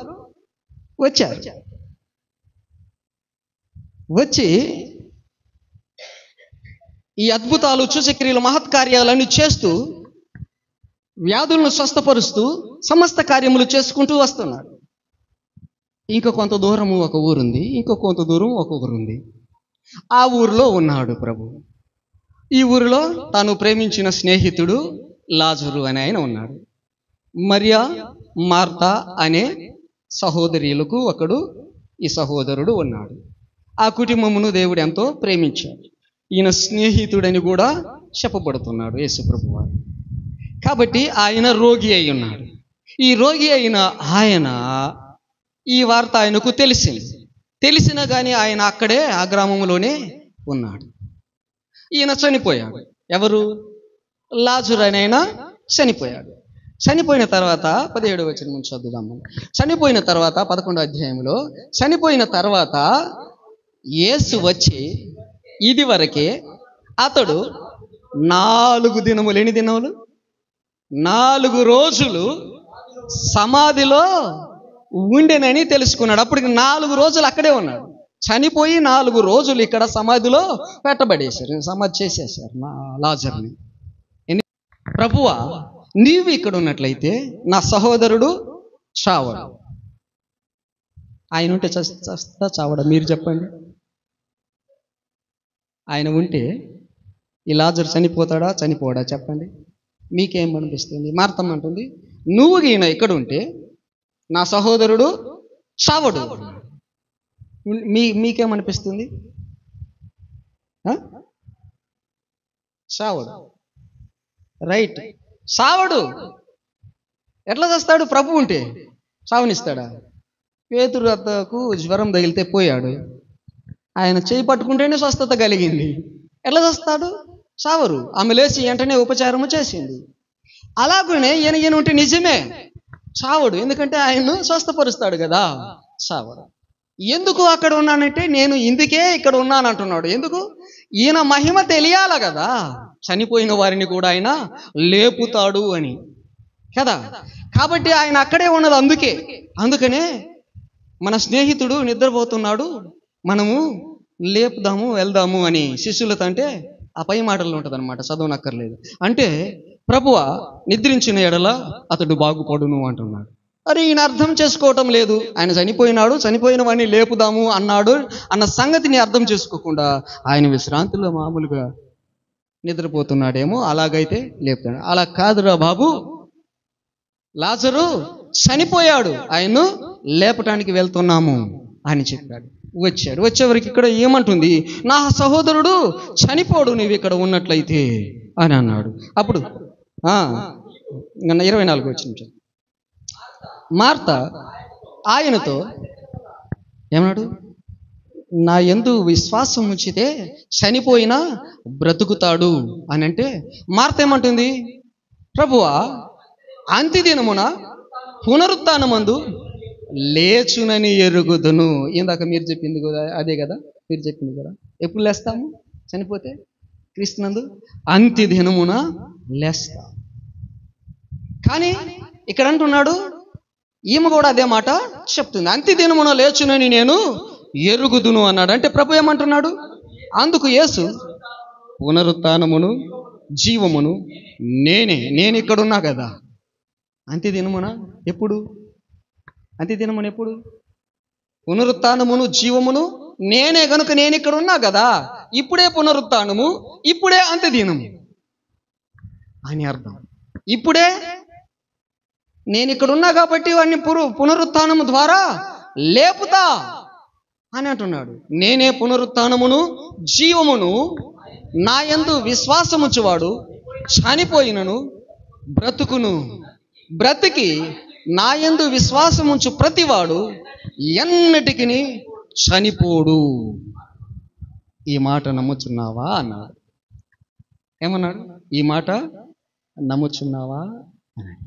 వచ్చారు. వచ్చి ఈ అద్భుతాలు, సూచక్రియలు, మహత్కార్యాలన్నీ చేస్తూ, వ్యాధులను స్వస్థపరుస్తూ, సమస్త కార్యములు చేసుకుంటూ వస్తున్నాడు. ఇంకా కొంత దూరము ఒక ఊరుంది, ఇంకో కొంత దూరం ఒక ఊరుంది. ఆ ఊరిలో ఉన్నాడు ప్రభు. ఈ ఊరిలో తాను ప్రేమించిన స్నేహితుడు లాజరు అని ఆయన ఉన్నాడు. మరియా, మార్తా అనే సహోదరులకు ఒకడు ఈ సహోదరుడు ఉన్నాడు. ఆ కుటుంబమును దేవుడు ఎంతో ప్రేమించాడు. ఈయన స్నేహితుడని కూడా చెప్పబడుతున్నాడు యేసు ప్రభువారు. కాబట్టి ఆయన రోగి అయి ఉన్నాడు. ఈ రోగి అయిన ఆయన, ఈ వార్త ఆయనకు తెలిసినా కానీ ఆయన అక్కడే ఆ గ్రామంలోనే ఉన్నాడు. ఈయన చనిపోయాడు. ఎవరు? లాజరు అని ఆయన చనిపోయాడు. చనిపోయిన తర్వాత 17వ వచనం నుంచి చదువుదాం. చనిపోయిన తర్వాత 11వ అధ్యాయంలో, చనిపోయిన తర్వాత యేసు వచ్చి ఇది వరకే అతడు 4 దినములు, ఎన్ని దినములు? 4 రోజులు సమాధిలో ఉండెనని తెలుసుకున్నాడు. అప్పటికి 4 రోజులు అక్కడే ఉన్నాడు. చనిపోయి 4 రోజులు ఇక్కడ సమాధిలో పెట్టబడేశారు, సమాధి చేసేసారు లాజర్ని. ప్రభువా, నీవు ఇక్కడ ఉన్నట్లయితే నా సహోదరుడు చావడు. ఆయన ఉంటే చస్తా చావడా? మీరు చెప్పండి. ఆయన ఉంటే ఈ లాజరు చనిపోతాడా చనిపోడా? చెప్పండి. మీకేం అనిపిస్తుంది? మార్తమ్మ అంటుంది, నువ్వు ఈయన ఇక్కడ ఉంటే నా సహోదరుడు చావడు. మీకేమనిపిస్తుంది? చావడు, రైట్, చావడు. ఎట్లా చేస్తాడు? ప్రభు ఉంటే చావనిస్తాడా? పేతురు అత్తకు జ్వరం తగిలితే పోయాడు, ఆయన చేయి పట్టుకుంటేనే స్వస్థత కలిగింది. ఎట్లా చేస్తాడు? చావరు. ఆమె లేచి వెంటనే ఉపచారము చేసింది. అలాగనే ఈయన ఉంటే నిజమే చావడు, ఎందుకంటే ఆయన్ను స్వస్థపరుస్తాడు కదా. చావడు. ఎందుకు అక్కడ ఉన్నానంటే, నేను ఇందుకే ఇక్కడ ఉన్నాను అంటున్నాడు. ఎందుకు? ఈయన మహిమ తెలియాల కదా, చనిపోయిన వారిని కూడా ఆయన లేపుతాడు అని కదా. కాబట్టి ఆయన అక్కడే ఉన్నది. అందుకనే మన స్నేహితుడు నిద్రపోతున్నాడు, మనము లేపుదాము, వెళ్దాము అని శిష్యులతో అంటే ఆ పై మాటల్లో ఉంటుంది అనమాట, చదవనక్కర్లేదు. అంటే ప్రభువా, నిద్రించిన ఎడల అతడు బాగుపడును అంటున్నాడు. అరే, ఈయన అర్థం చేసుకోవటం లేదు. ఆయన చనిపోయిన వాడిని లేపుదాము అన్నాడు అన్న సంగతిని అర్థం చేసుకోకుండా ఆయన విశ్రాంతిలో మామూలుగా నిద్రపోతున్నాడేమో, అలాగైతే లేపుతాడు. అలా కాదురా బాబు, లాజరు చనిపోయాడు, ఆయన్ను లేపటానికి వెళ్తున్నాము అని చెప్పాడు. వచ్చేవరకు ఇక్కడ ఏమంటుంది? నా సహోదరుడు చనిపోడు, నీవు ఇక్కడ ఉన్నట్లయితే అని అన్నాడు. అప్పుడు 24 వచ్చిన మార్త ఆయనతో ఏమన్నాడు? నా యందు విశ్వాసం ఉంచితే చనిపోయినా బ్రతుకుతాడు అని అంటే, మార్త ఏమంటుంది? ప్రభువా, అంత్యదినమున పునరుత్థానమందు లేచునని ఎరుగుదును. ఇందాక మీరు చెప్పింది కదా, అదే కదా మీరు చెప్పింది కదా. ఎప్పుడు లేస్తాము? చనిపోతే క్రీస్తునందు అంత్యదినమున లేస్తాం. కానీ ఇక్కడ అంటున్నాడు ఈమె కూడా అదే మాట చెప్తుంది. అంత్య దినమున లేచునని నేను ఎరుగుదును అన్నాడు. అంటే ప్రభు ఏమంటున్నాడు? అందుకు యేసు, పునరుత్థానమును జీవమును నేను ఇక్కడున్నా కదా. అంత్య దినమున ఎప్పుడు? అంత్య దినమున ఎప్పుడు? పునరుత్థానమును జీవమును నేనే గనుక నేను ఇక్కడ ఉన్నా కదా. ఇప్పుడే పునరుత్థానము, ఇప్పుడే అంత్య దినము అని అర్థం. ఇప్పుడే నేను ఇక్కడ ఉన్నా కాబట్టి వాడిని పునరుత్థానము ద్వారా లేపుతా అని అంటున్నాడు. నేనే పునరుత్థానమును జీవమును, నా యందు విశ్వాసముంచువాడు చనిపోయినను బ్రతుకును, బ్రతికి నా యందు విశ్వాసముంచు ప్రతివాడు ఎన్నటికి చనిపోడు. ఈ మాట నమ్ముచున్నావా అన్నాడు. ఏమన్నాడు? ఈ మాట నమ్ముచున్నావా అన్నాడు.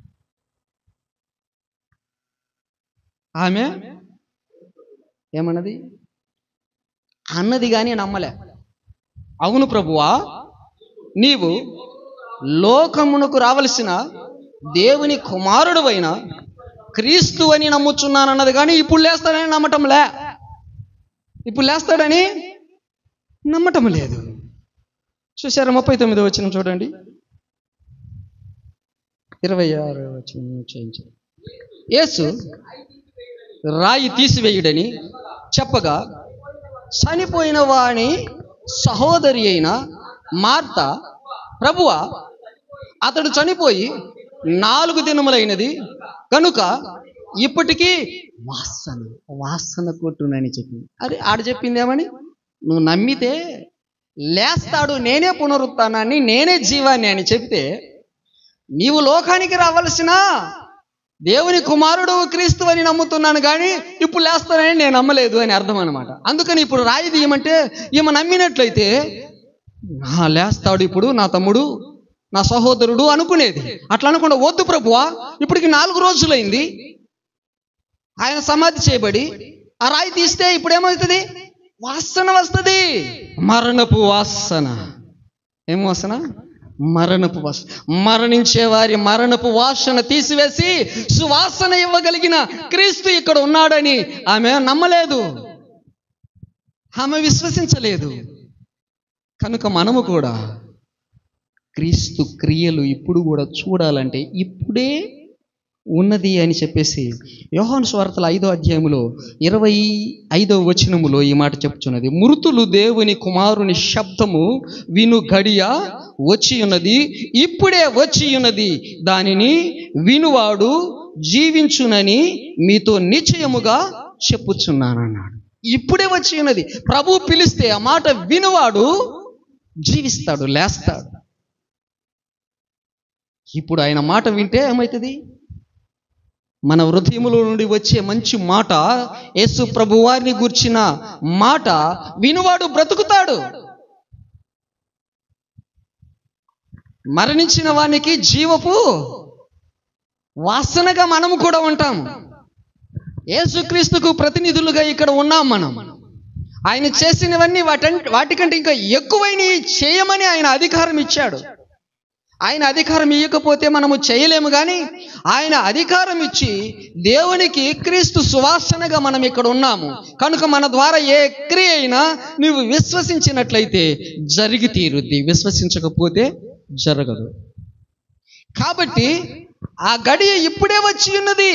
ఆమె ఏమన్నది? అన్నది కానీ నమ్మలే. అవును ప్రభువా, నీవు లోకమునకు రావలసిన దేవుని కుమారుడువైన క్రీస్తు అని నమ్ముచున్నానన్నది కానీ ఇప్పుడు లేస్తాడని నమ్మటంలే. ఇప్పుడు లేస్తాడని నమ్మటం లేదు. చూసారా? 39వ వచనం చూడండి, 26వ వచనం చేయించారు. యేసు రాయి తీసివేయుడని చెప్పగా చనిపోయిన వాని సహోదరి అయిన మార్త, ప్రభువా, అతడు చనిపోయి 4 దినములైనది కనుక ఇప్పటికీ వాసన కొట్టునని చెప్పింది. అరే, ఆడ చెప్పింది ఏమని? నువ్వు నమ్మితే లేస్తాడు, నేనే పునరుత్థానాన్ని, నేనే జీవాన్ని అని చెప్తే, నీవు లోకానికి రావలసిన దేవుని కుమారుడు క్రీస్తు అని నమ్ముతున్నాను కానీ ఇప్పుడు లేస్తానని నేను నమ్మలేదు అని అర్థం అనమాట. అందుకని ఇప్పుడు రాయి తీయమంటే ఈమె నమ్మినట్లయితే లేస్తాడు ఇప్పుడు నా తమ్ముడు, నా సహోదరుడు అనుకునేది. అట్లా అనుకుండా, వద్దు ప్రభువా, ఇప్పటికి 4 రోజులైంది ఆయన సమాధి చేయబడి, ఆ రాయి తీస్తే ఇప్పుడు ఏమవుతుంది? వాసన వస్తుంది, మరణపు వాసన. ఏం వాసన? మరణపు వాసన. మరణించే వారి మరణపు వాసన తీసివేసి సువాసన ఇవ్వగలిగిన క్రీస్తు ఇక్కడ ఉన్నాడని ఆమె నమ్మలేదు, ఆమె విశ్వసించలేదు. కనుక మనము కూడా క్రీస్తు క్రియలు ఇప్పుడు కూడా చూడాలంటే ఇప్పుడే ఉన్నది అని చెప్పేసి యోహాను సువార్తల 5వ అధ్యాయములో 25వ వచనములో ఈ మాట చెప్తున్నది. మృతులు దేవుని కుమారుని శబ్దము విను గడియ వచ్చి ఉన్నది, ఇప్పుడే వచ్చి ఉన్నది, దానిని వినువాడు జీవించునని మీతో నిశ్చయముగా చెప్పుచున్నానన్నాడు. ఇప్పుడే వచ్చి ఉన్నది. ప్రభు పిలిస్తే ఆ మాట వినువాడు జీవిస్తాడు, లేస్తాడు. ఇప్పుడు ఆయన మాట వింటే ఏమవుతుంది? మన హృదయములో నుండి వచ్చే మంచి మాట, యేసు ప్రభు వారిని గూర్చిన మాట వినువాడు బ్రతుకుతాడు. మరణించిన వానికి జీవపు వాసనగా మనము కూడా ఉంటాము. యేసుక్రీస్తుకు ప్రతినిధులుగా ఇక్కడ ఉన్నాం మనం. ఆయన చేసినవన్నీ వాటికంటే ఇంకా ఎక్కువైనవి చేయమని ఆయన అధికారం ఇచ్చాడు. ఆయన అధికారం ఇవ్వకపోతే మనము చేయలేము. కానీ ఆయన అధికారం ఇచ్చి దేవునికి క్రీస్తు సువాసనగా మనం ఇక్కడ ఉన్నాము. కనుక మన ద్వారా ఏ క్రియ అయినా నువ్వు విశ్వసించినట్లయితే జరిగి తీరుద్ది, విశ్వసించకపోతే జరగదు. కాబట్టి ఆ గడియ ఇప్పుడే వచ్చి ఉన్నది,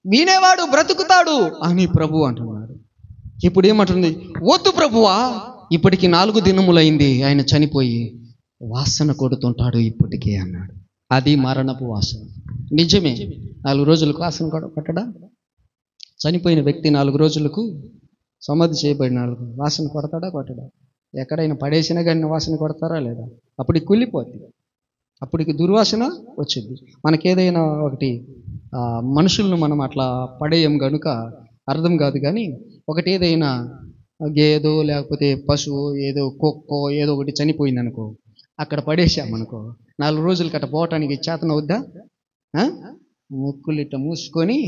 వినేవాడు బ్రతుకుతాడు అని ప్రభు అంటున్నాడు. ఇప్పుడు ఏమంటుంది? వద్దు ప్రభువా, ఇప్పటికి 4 దినములైంది ఆయన చనిపోయి, వాసన కొడుతుంటాడు ఇప్పటికే అన్నాడు. అది మరణపు వాసన. నిజమే, 4 రోజులకు వాసన కొట్టడా? చనిపోయిన వ్యక్తి 4 రోజులకు సమాధి చేయబడిన వాసన కొడతాడా? కొట్టడా? ఎక్కడైనా పడేసినా కానీ వాసన కొడతారా లేదా? అప్పటికి కుళ్ళిపోద్ది, అప్పటికి దుర్వాసన వచ్చింది. మనకేదైనా ఒకటి మనుషులను మనం అట్లా పడేయం కనుక అర్థం కాదు. కానీ ఒకటి ఏదైనా గేదో లేకపోతే పశువు ఏదో కుక్కో ఏదో ఒకటి చనిపోయింది అనుకో, అక్కడ పడేసామనుకో, 4 రోజులకి అట్ట పోవటానికి చేతన వద్దా? ముక్కులిట్ట మూసుకొని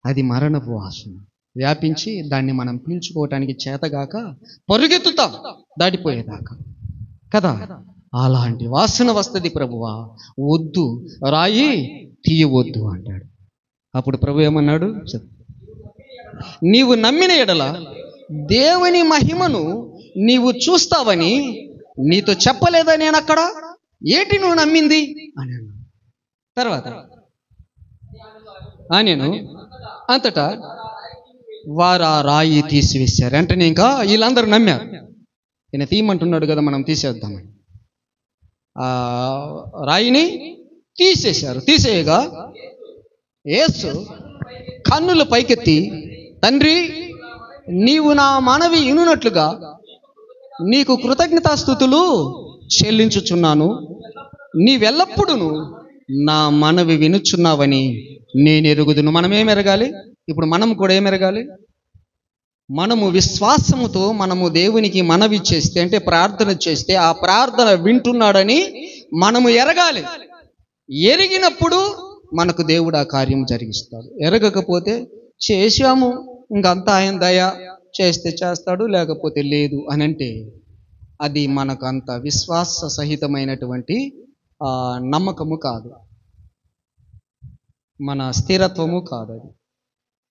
అది మరణపు వాసన వ్యాపించి దాన్ని మనం పీల్చుకోవటానికి చేతగాక పరుగెత్తుతాం దాటిపోయేదాకా కదా. అలాంటి వాసన వస్తుంది ప్రభువా, వద్దు, రాయి తీయవద్దు అంటాడు. అప్పుడు ప్రభు ఏమన్నాడు, నీవు నమ్మిన ఎడల దేవుని మహిమను నీవు చూస్తావని నీతో చెప్పలేదా నేను అక్కడ? ఏంటి నువ్వు నమ్మింది అని అన్నాడు. తర్వాత నేను అంతటా వారు ఆ రాయి తీసివేశారు. అంటే ఇంకా వీళ్ళందరూ నమ్మారు. ఈయన తీయమంటున్నాడు కదా, మనం తీసేద్దామని ఆ రాయిని తీసేశారు. తీసేయగా యేసు కన్నులు పైకెత్తి, తండ్రి, నీవు నా మనవి వినున్నట్లుగా నీకు కృతజ్ఞతాస్తుతులు చెల్లించుచున్నాను. నీవెల్లప్పుడూ నా మనవి వినుచున్నావని నేను ఎరుగుదును. మనం ఏం ఎరగాలి? ఇప్పుడు మనం కూడా ఏం ఎరగాలి? మనము విశ్వాసముతో మనము దేవునికి మనవి చేస్తే, అంటే ప్రార్థన చేస్తే, ఆ ప్రార్థన వింటున్నాడని మనము ఎరగాలి. ఎరిగినప్పుడు మనకు దేవుడు ఆ కార్యం జరిగిస్తాడు. ఎరగకపోతే చేశాము, ఇంకంతా ఆయన దయ, చేస్తే చేస్తాడు, లేకపోతే లేదు అని అంటే అది మనకు అంత విశ్వాస సహితమైనటువంటి నమ్మకము కాదు, మన స్థిరత్వము కాదు అది.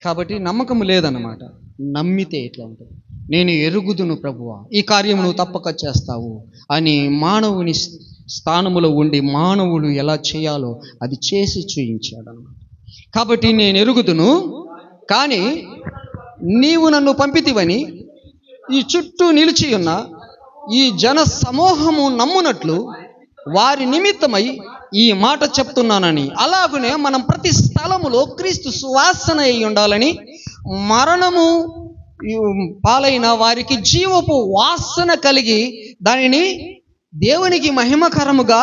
కాబట్టి నమ్మకము లేదన్నమాట. నమ్మితే ఎట్లా ఉంటుంది? నేను ఎరుగుదును ప్రభువా, ఈ కార్యం నువ్వు తప్పక చేస్తావు అని మానవుని స్థానములో ఉండి మానవుడు ఎలా చేయాలో అది చేసి చూయించాడు అన్నమాట. కాబట్టి నేను ఎరుగుదును, కానీ నీవు నన్ను పంపితివని ఈ చుట్టూ నిలిచి ఉన్న ఈ జన సమూహము నమ్మునట్లు వారి నిమిత్తమై ఈ మాట చెప్తున్నానని. అలాగునే మనం ప్రతి స్థలములో క్రీస్తు సువాసన అయి ఉండాలని, మరణము పాలైన వారికి జీవపు వాసన కలిగి దానిని దేవునికి మహిమకరముగా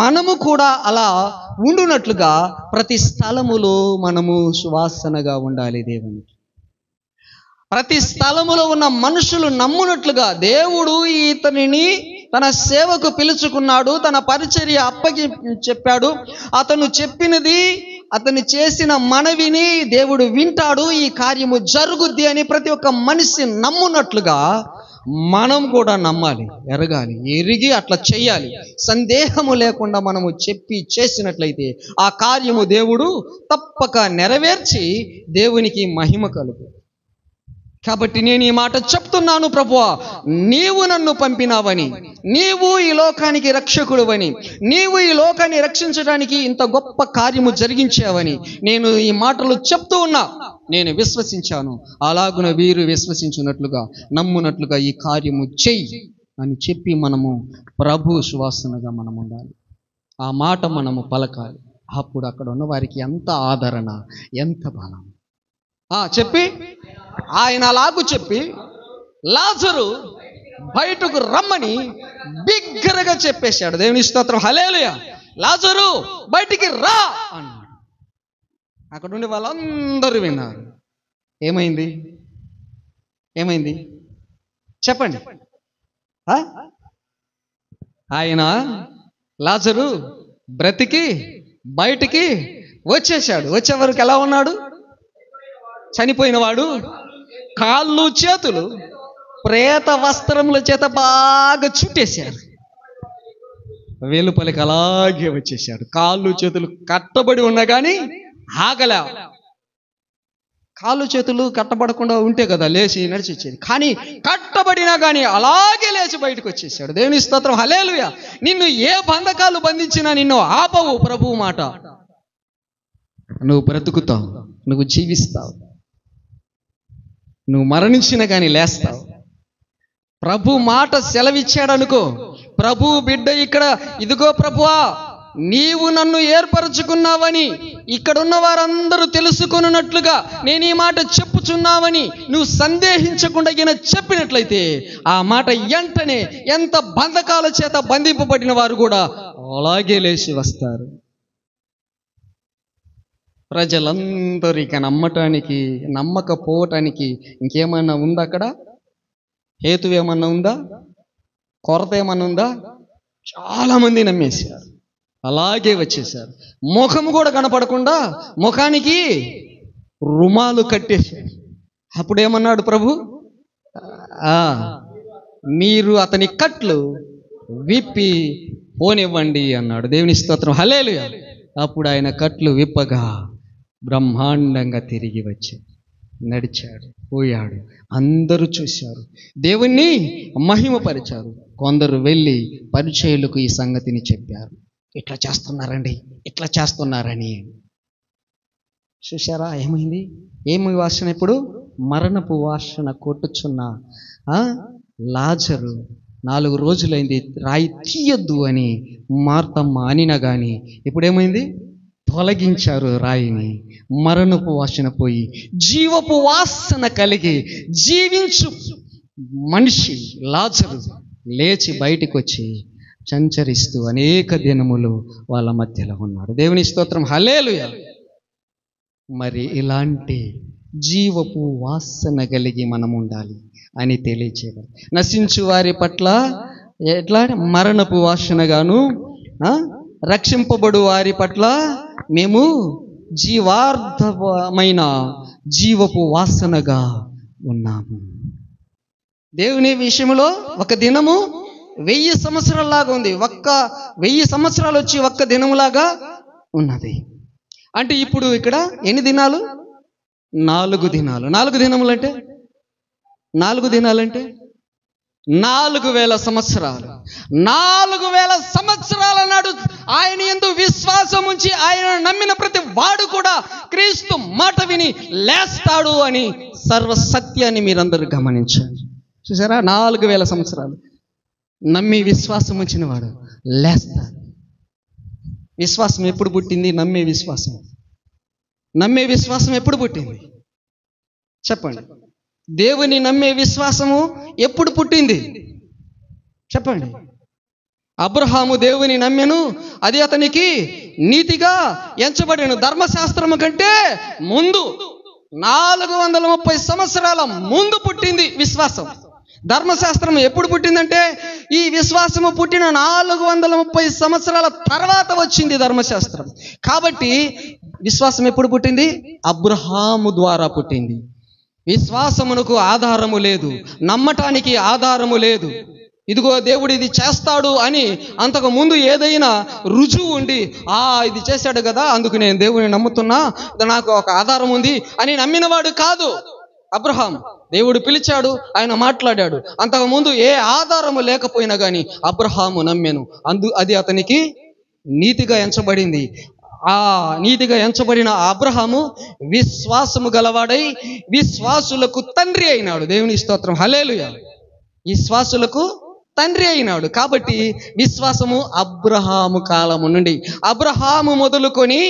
మనము కూడా అలా ఉండునట్లుగా ప్రతి స్థలములో మనము సువాసనగా ఉండాలి దేవునికి. ప్రతి స్థలములో ఉన్న మనుషులు నమ్మునట్లుగా దేవుడు ఇతనిని తన సేవకు పిలుచుకున్నాడు, తన పరిచర్య అప్పగి చెప్పాడు. అతను చెప్పినది, అతను చేసిన మనవిని దేవుడు వింటాడు, ఈ కార్యము జరుగుద్ది అని ప్రతి ఒక్క మనిషి నమ్మునట్లుగా మనం కూడా నమ్మాలి, ఎరగాలి, ఎరిగి అట్లా చెయ్యాలి. సందేహము లేకుండా మనము చెప్పి చేసినట్లయితే ఆ కార్యము దేవుడు తప్పక నెరవేర్చి దేవునికి మహిమ కలుగు. కాబట్టి నేను ఈ మాట చెప్తున్నాను ప్రభువా, నీవు నన్ను పంపినావని, నీవు ఈ లోకానికి రక్షకుడువని, నీవు ఈ లోకాన్ని రక్షించడానికి ఇంత గొప్ప కార్యము జరిగించావని నేను ఈ మాటలు చెప్తూ ఉన్నా. నేను విశ్వసించాను, అలాగున వీరు విశ్వసించున్నట్లుగా నమ్మునట్లుగా ఈ కార్యము చెయ్యి అని చెప్పి మనము ప్రభు సువాసనగా మనం ఉండాలి. ఆ మాట మనము పలకాలి. అప్పుడు అక్కడ ఉన్న వారికి ఎంత ఆదరణ, ఎంత బలం. చెప్పి ఆయన అలాగూ చెప్పి లాజరు బయటకు రమ్మని బిగ్గరగా చెప్పేశాడు. దేవుని స్తోత్రం, హల్లెలూయా. లాజరు బయటికి రా అన్నాడు. అక్కడ ఉండి వాళ్ళందరూ విన్నారు. ఏమైంది? ఏమైంది చెప్పండి. ఆయన లాజరు బ్రతికి బయటికి వచ్చేశాడు. వచ్చే వరకు ఎలా ఉన్నాడు? చనిపోయినవాడు, కాళ్ళు చేతులు ప్రేత వస్త్రముల చేత బాగా చుట్టేశారు. వెలుపలికి అలాగే వచ్చేశాడు. కాళ్ళు చేతులు కట్టబడి ఉన్నా కానీ ఆగలే. కాళ్ళు చేతులు కట్టబడకుండా ఉంటే కదా లేచి నడిచిచ్చేది, కానీ కట్టబడినా కానీ అలాగే లేచి బయటకు వచ్చేసాడు. దేవుని స్తోత్రం, హల్లెలూయా. నిన్ను ఏ బంధకాలు బంధించినా నిన్ను ఆపవు ప్రభువు మాట. నువ్వు బ్రతుకుతావు, నువ్వు జీవిస్తావు, నువ్వు మరణించినా కానీ లేస్తావు. ప్రభు మాట సెలవిచ్చాడనుకో. ప్రభు బిడ్డ ఇక్కడ, ఇదిగో ప్రభువా, నీవు నన్ను ఏర్పరచుకున్నావని ఇక్కడున్న వారందరూ తెలుసుకొనున్నట్లుగా నేను ఈ మాట చెప్పుచున్నావని నువ్వు సందేహించకుండా చెప్పినట్లయితే ఆ మాట వెంటనే ఎంత బంధకాల చేత బంధింపబడిన వారు కూడా అలాగే లేచి వస్తారు. ప్రజలందరూ ఇక నమ్మటానికి, నమ్మకపోవటానికి ఇంకేమన్నా ఉందా? అక్కడ హేతు ఏమన్నా ఉందా? కొరత ఏమన్నా ఉందా? చాలామంది నమ్మేశారు, అలాగే వచ్చేసారు. ముఖము కూడా కనపడకుండా ముఖానికి రుమాలు కట్టేశారు. అప్పుడేమన్నాడు ప్రభు? మీరు అతని కట్లు విప్పి పోనివ్వండి అన్నాడు. దేవుని స్తోత్రం, హల్లెలూయా. అప్పుడు ఆయన కట్లు విప్పగా బ్రహ్మాండంగా తిరిగి వచ్చి నడిచాడు, పోయాడు. అందరూ చూశారు, దేవుణ్ణి మహిమపరిచారు. కొందరు వెళ్ళి పరిచయులకు ఈ సంగతిని చెప్పారు. ఇట్లా చేస్తున్నారండి, ఇట్లా చేస్తున్నారని. చూశారా ఏమైంది? ఏమి వాసన? ఇప్పుడు మరణపు వాసన కొట్టుచున్న లాజరు 4 రోజులైంది రాయి తీయొద్దు అని మార్తమ్మ అనినా గాని ఇప్పుడేమైంది? తొలగించారు రాయిని. మరణపు వాసన పోయి జీవపు వాసన కలిగి జీవించు మనిషి లాజరు లేచి బయటికి వచ్చి సంచరిస్తూ అనేక దినములు వాళ్ళ మధ్యలో ఉన్నాడు. దేవుని స్తోత్రం, హల్లెలూయా. మరి ఇలాంటి జీవపు వాసన కలిగి మనం ఉండాలి అని తెలియచేయబడి, నశించు వారి పట్ల ఎట్లా మరణపు వాసనగాను, రక్షింపబడు వారి పట్ల మేము జీవార్థమైన జీవపు వాసనగా ఉన్నాము. దేవుని విషయంలో ఒక దినము 1000 సంవత్సరాలలాగా ఉంది. 1000 సంవత్సరాలు వచ్చి ఒక్క దినములాగా ఉన్నది. అంటే ఇప్పుడు ఇక్కడ ఎన్ని దినాలు? 4 దినాలు. 4 దినములంటే 4 దినాలంటే 4000 సంవత్సరాలు. 4000 సంవత్సరాల నాడు ఆయన యందు విశ్వాసం ఉంచి ఆయన నమ్మిన ప్రతి వాడు కూడా క్రీస్తు మాట విని లేస్తాడు అని సర్వసత్యాన్ని మీరందరూ గమనించండి. చూసారా? 4000 సంవత్సరాలు నమ్మి విశ్వాసం ఉంచిన వాడు లేస్తాడు. విశ్వాసం ఎప్పుడు పుట్టింది? నమ్మే విశ్వాసం ఎప్పుడు పుట్టింది చెప్పండి? దేవుని నమ్మే విశ్వాసము ఎప్పుడు పుట్టింది చెప్పండి? అబ్రహాము దేవుని నమ్మెను, అది అతనికి నీతిగా ఎంచబడెను. ధర్మశాస్త్రము కంటే ముందు 430 సంవత్సరాల ముందు పుట్టింది విశ్వాసం. ధర్మశాస్త్రం ఎప్పుడు పుట్టిందంటే ఈ విశ్వాసము పుట్టిన 430 సంవత్సరాల తర్వాత వచ్చింది ధర్మశాస్త్రం. కాబట్టి విశ్వాసం ఎప్పుడు పుట్టింది? అబ్రహాము ద్వారా పుట్టింది. విశ్వాసమునకు ఆధారము లేదు, నమ్మటానికి ఆధారము లేదు. ఇదిగో దేవుడు ఇది చేస్తాడు అని అంతకు ముందు ఏదైనా రుజువు ఉండి ఇది చేశాడు కదా అందుకు నేను దేవుని నమ్ముతున్నా, నాకు ఒక ఆధారం ఉంది అని నమ్మినవాడు కాదు అబ్రహాం. దేవుడు పిలిచాడు, ఆయన మాట్లాడాడు. అంతకుముందు ఏ ఆధారము లేకపోయినా కానీ అబ్రహాము నమ్మెను, అది అతనికి నీతిగా ఎంచబడింది. ఆ నీతిగా ఎంచబడిన అబ్రహాము విశ్వాసము గలవాడై విశ్వాసులకు తండ్రి అయినాడు. దేవుని స్తోత్రం, హల్లెలూయా. విశ్వాసులకు తండ్రి అయినాడు. కాబట్టి విశ్వాసము అబ్రహాము కాలము నుండి, అబ్రహాము మొదలుకొని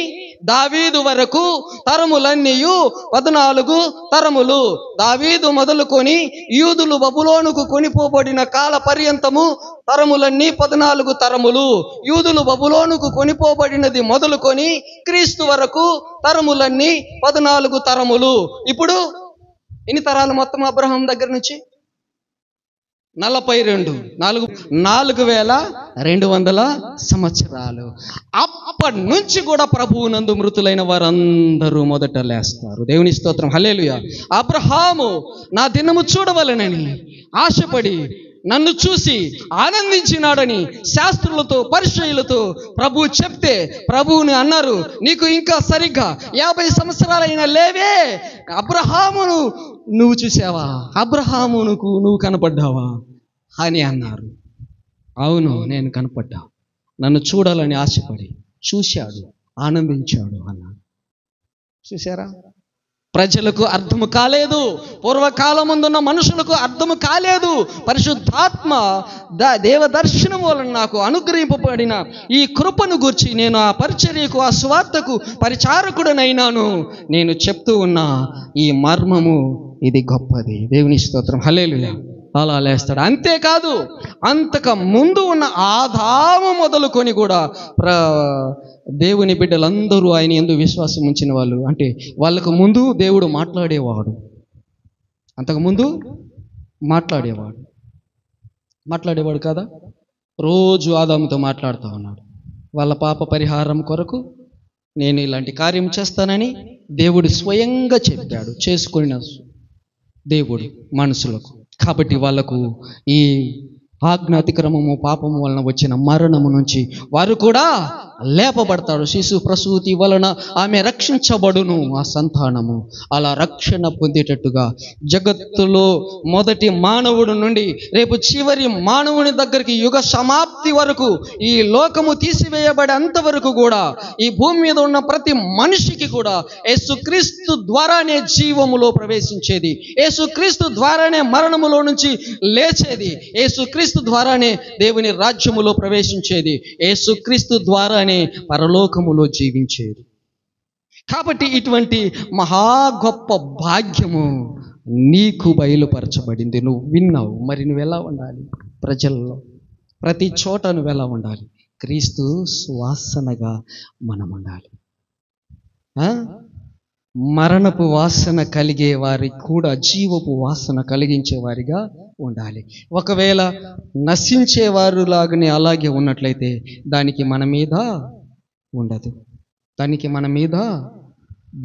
దావీదు వరకు తరములన్నీయు 14 తరములు. దావీదు మొదలుకొని యూదులు బబులోనుకు కొనిపోబడిన కాల పర్యంతము తరములన్నీ 14 తరములు. యూదులు బబులోనుకు కొనిపోబడినది మొదలుకొని క్రీస్తు వరకు తరములన్నీ 14 తరములు. ఇప్పుడు ఎన్ని తరాలు మొత్తం అబ్రహాం దగ్గర నుంచి? 42,400 సంవత్సరాలు. అప్పటి నుంచి కూడా ప్రభువునందు మృతులైన వారందరూ మొదట లేస్తారు. దేవుని స్తోత్రం, హల్లెలూయా. అబ్రహాము నా దినము చూడవలెనని ఆశపడి నన్ను చూసి ఆనందించినాడని శాస్త్రులతో పరిచయులతో ప్రభువు చెప్తే ప్రభువుని అన్నారు, నీకు ఇంకా సరిగ్గా 50 సంవత్సరాలైనా లేవే, అబ్రహామును నువ్వు చూసావా, అబ్రహామునకు నువ్వు కనపడ్డావా అని అన్నారు. అవును, నేను కనపడ్డా, నన్ను చూడాలని ఆశపడి చూశాడు, ఆనందించాడు అన్నాడు. చూశారా? ప్రజలకు అర్థము కాలేదు, పూర్వకాలముందున్న మనుషులకు అర్థము కాలేదు. పరిశుద్ధాత్మ దేవదర్శనం వలన నాకు అనుగ్రహింపబడిన ఈ కృపను గూర్చి నేను ఆ పరిచర్యకు, ఆ సువార్తకు పరిచారకుడనైనాను. నేను చెప్తూ ఉన్న ఈ మర్మము ఇది గొప్పది. దేవుని స్తోత్రం, హల్లెలూయా. అలా లేస్తాడు. అంతేకాదు, అంతకు ముందు ఉన్న ఆదాము మొదలుకొని కూడా దేవుని బిడ్డలందరూ ఆయన యందు విశ్వాసం ఉంచిన వాళ్ళు, అంటే వాళ్ళకు ముందు దేవుడు మాట్లాడేవాడు, అంతకుముందు మాట్లాడేవాడు కదా. రోజు ఆదాముతో మాట్లాడుతూ ఉన్నాడు. వాళ్ళ పాప పరిహారం కొరకు నేను ఇలాంటి కార్యం చేస్తానని దేవుడు స్వయంగా చెప్పాడు, చేసుకున్న దేవుడు మనుషులకు. కాబట్టి వాళ్లకు ఈ ఆజ్ఞాతిక్రమము పాపము వలన వచ్చిన మరణము నుంచి వారు కూడా లేపబడతాడు. శిశు ప్రసూతి వలన ఆమె రక్షించబడును, ఆ సంతానము. అలా రక్షణ పొందేటట్టుగా జగత్తులో మొదటి మానవుడు నుండి రేపు చివరి మానవుని దగ్గరికి యుగ సమాప్తి వరకు, ఈ లోకము తీసివేయబడే అంతవరకు కూడా ఈ భూమి మీద ఉన్న ప్రతి మనిషికి కూడా యేసుక్రీస్తు ద్వారానే జీవములో ప్రవేశించేది, యేసుక్రీస్తు ద్వారానే మరణములో నుంచి లేచేది, యేసుక్రీస్తు ద్వారానే దేవుని రాజ్యములో ప్రవేశించేది, యేసుక్రీస్తు ద్వారానే పరలోకములో జీవించేది. కాబట్టి ఇటువంటి మహా గొప్ప భాగ్యము నీకు బయలుపరచబడింది. నువ్వు విన్నావు. మరి నువ్వు ఎలా ఉండాలి? ప్రజల్లో ప్రతి చోట నువ్వు ఎలా ఉండాలి? క్రీస్తు సువాసనగా మనం ఉండాలి. మరణపు వాసన కలిగే వారికి కూడా జీవపు వాసన కలిగించే వారిగా ఉండాలి. ఒకవేళ నశించేవారు లాగానే అలాగే ఉన్నట్లయితే దానికి మన మీద ఉండదు, దానికి మన మీద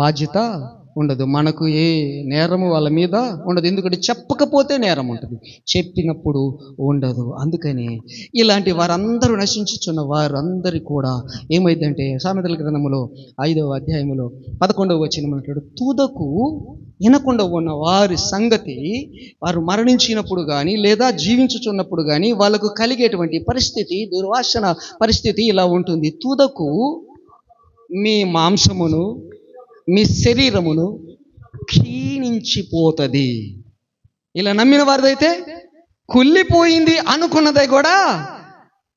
బాధ్యత ఉండదు, మనకు ఏ నేరము వాళ్ళ మీద ఉండదు. ఎందుకంటే చెప్పకపోతే నేరం ఉంటుంది, చెప్పినప్పుడు ఉండదు. అందుకని ఇలాంటి వారందరూ నశించుచున్న వారందరి కూడా ఏమైందంటే సామెతల గ్రంథములో 5వ అధ్యాయములో 11వ వచనం అంటాడు, తుదకు వినకుండా ఉన్న వారి సంగతి, వారు మరణించినప్పుడు కానీ లేదా జీవించుచున్నప్పుడు కానీ వాళ్ళకు కలిగేటువంటి పరిస్థితి, దుర్వాసన పరిస్థితి ఇలా ఉంటుంది. తుదకు మీ మాంసమును మీ శరీరమును క్షీణించిపోతుంది. ఇలా నమ్మిన వారిదైతే కుళ్ళిపోయింది అనుకున్నది కూడా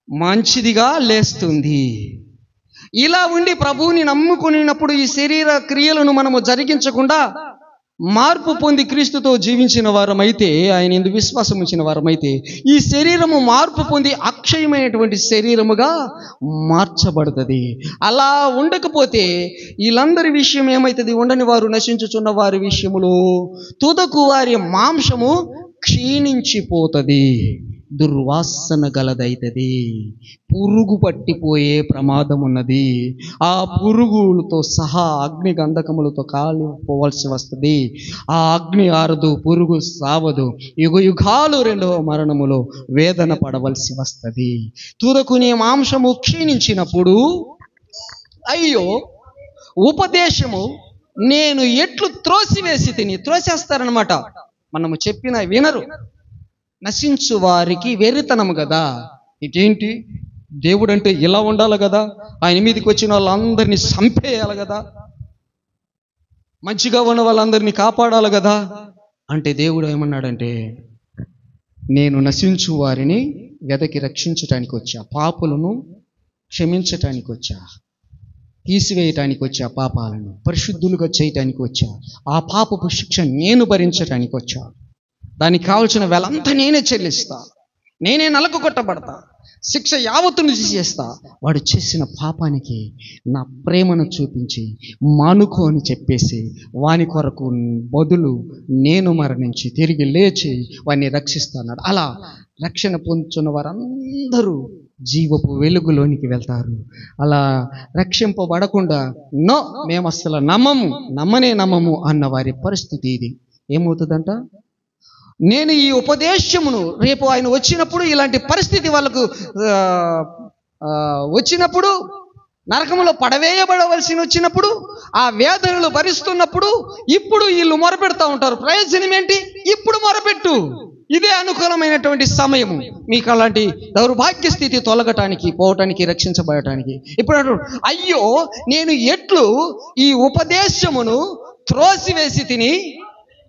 మంచిదిగా లేస్తుంది. ఇలా ఉండి ప్రభువుని నమ్ముకున్నప్పుడు ఈ శరీర క్రియలను మనము జరిగించకుండా మార్పు పొంది క్రీస్తుతో జీవించిన వారమైతే, ఆయన యందు విశ్వాసం ఉంచిన వారమైతే ఈ శరీరము మార్పు పొంది అక్షయమైనటువంటి శరీరముగా మార్చబడుతుంది. అలా ఉండకపోతే వీళ్ళందరి విషయం ఏమవుతుంది? ఉండని వారు నశించుచున్న వారి విషయములో తుదకు వారి మాంసము క్షీణించిపోతుంది, దుర్వాసన గలదైతుంది, పురుగు పట్టిపోయే ప్రమాదం ఉన్నది. ఆ పురుగులతో సహా అగ్ని గంధకములతో కాలిపోవలసి వస్తుంది. ఆ అగ్ని ఆరదు, పురుగు సావదు, యుగ యుగాలు రెండవ మరణములో వేదన పడవలసి వస్తుంది. తుదకుని మాంసము క్షీణించినప్పుడు అయ్యో ఉపదేశము నేను ఎట్లు త్రోసివేసి తిని, త్రోసేస్తారనమాట. మనము చెప్పిన వినరు, నశించు వారికి వెర్రితనము కదా. ఇటేంటి దేవుడు అంటే ఇలా ఉండాలి కదా, ఆయన మీదకి వచ్చిన వాళ్ళందరినీ చంపేయాలి కదా, మంచిగా ఉన్న వాళ్ళందరినీ కాపాడాలి కదా అంటే దేవుడు ఏమన్నాడంటే, నేను నశించు వారిని వెదకి రక్షించటానికి వచ్చా, పాపులను క్షమించటానికి వచ్చా, తీసివేయటానికి వచ్చా, పాపాలను పరిశుద్ధులుగా చేయటానికి వచ్చా, ఆ పాపపు శిక్ష నేను భరించటానికి వచ్చా, దానికి కావాల్సిన వేలంతా నేనే చెల్లిస్తా, నేనే నలకు కొట్టబడతా, శిక్ష యావత్తును చేస్తా. వాడు చేసిన పాపానికి నా ప్రేమను చూపించి మానుకో అని చెప్పేసి వాని కొరకు బదులు నేను మరణించి తిరిగి లేచి వాడిని రక్షిస్తాడు. అలా రక్షణ పొందుతున్న వారందరూ జీవపు వెలుగులోనికి వెళ్తారు. అలా రక్షింపబడకుండా నో మేము అసలు నమ్మము అన్న వారి పరిస్థితి ఇది. ఏమవుతుందంట? నేను ఈ ఉపదేశమును రేపు ఆయన వచ్చినప్పుడు ఇలాంటి పరిస్థితి వాళ్ళకు వచ్చినప్పుడు, నరకములో పడవేయబడవలసి వచ్చినప్పుడు, ఆ వేదనలు భరిస్తున్నప్పుడు ఇప్పుడు వీళ్ళు మొరపెడతా ఉంటారు. ప్రయోజనం ఏంటి? ఇప్పుడు మొరపెట్టు, ఇదే అనుకూలమైనటువంటి సమయము మీకు అలాంటి దౌర్భాగ్య స్థితి తొలగటానికి, పోవటానికి, రక్షించబడటానికి. ఇప్పుడు అయ్యో నేను ఎట్లు ఈ ఉపదేశమును త్రోసివేసి తిని,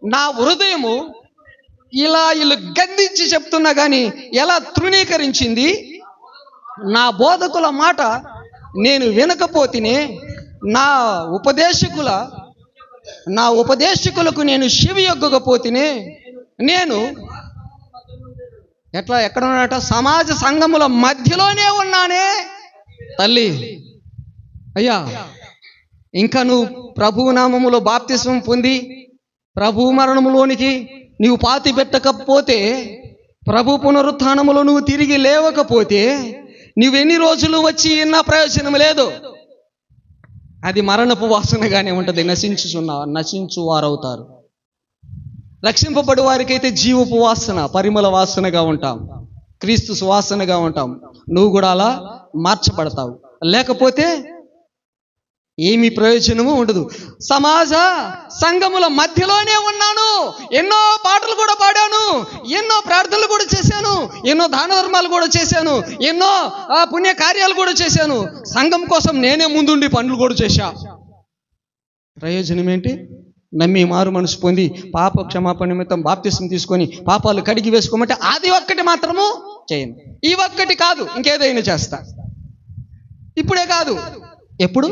నా హృదయము ఇలా వీళ్ళు గద్దించి చెప్తున్నా కానీ ఎలా తృణీకరించింది, నా బోధకుల మాట నేను వినకపోతేనే, నా ఉపదేశకులకు నేను చెవియొగ్గకపోతేనే, నేను ఎక్కడ ఉన్నాట? సమాజ సంఘముల మధ్యలోనే ఉన్నానే తల్లి. అయ్యా ఇంకా నువ్వు ప్రభువు నామములో బాప్తిస్మం పొంది ప్రభు మరణములోనికి నీవు పాతి పెట్టకపోతే, ప్రభు పునరుత్థానములో నువ్వు తిరిగి లేవకపోతే, నువ్వెన్ని రోజులు వచ్చి ఇన్న ప్రయోజనం లేదు. అది మరణపు వాసనగానే ఉంటుంది. నశించు వారవుతారు. రక్షింపబడి వారికైతే జీవపు వాసన, పరిమళ వాసనగా ఉంటాం, క్రీస్తు సువాసనగా ఉంటాం. నువ్వు కూడా అలా మార్చబడతావు. లేకపోతే ఏమీ ప్రయోజనము ఉండదు. సమాజ సంఘముల మధ్యలోనే ఉన్నాను, ఎన్నో పాటలు కూడా పాడాను, ఎన్నో ప్రార్థనలు కూడా చేశాను, ఎన్నో దాన ధర్మాలు కూడా చేశాను, ఎన్నో పుణ్య కార్యాలు కూడా చేశాను, సంఘం కోసం నేనే ముందుండి పనులు కూడా చేశా. ప్రయోజనం ఏంటి? నమ్మి మారు మనసు పొంది పాప క్షమాపణ నిమిత్తం బాప్తిస్మం తీసుకొని పాపాలు కడిగి వేసుకోమంటే అది ఒక్కటి మాత్రము చేయను. ఈ ఒక్కటి కాదు, ఇంకేదైనా చేస్తా. ఇప్పుడే కాదు, ఎప్పుడు?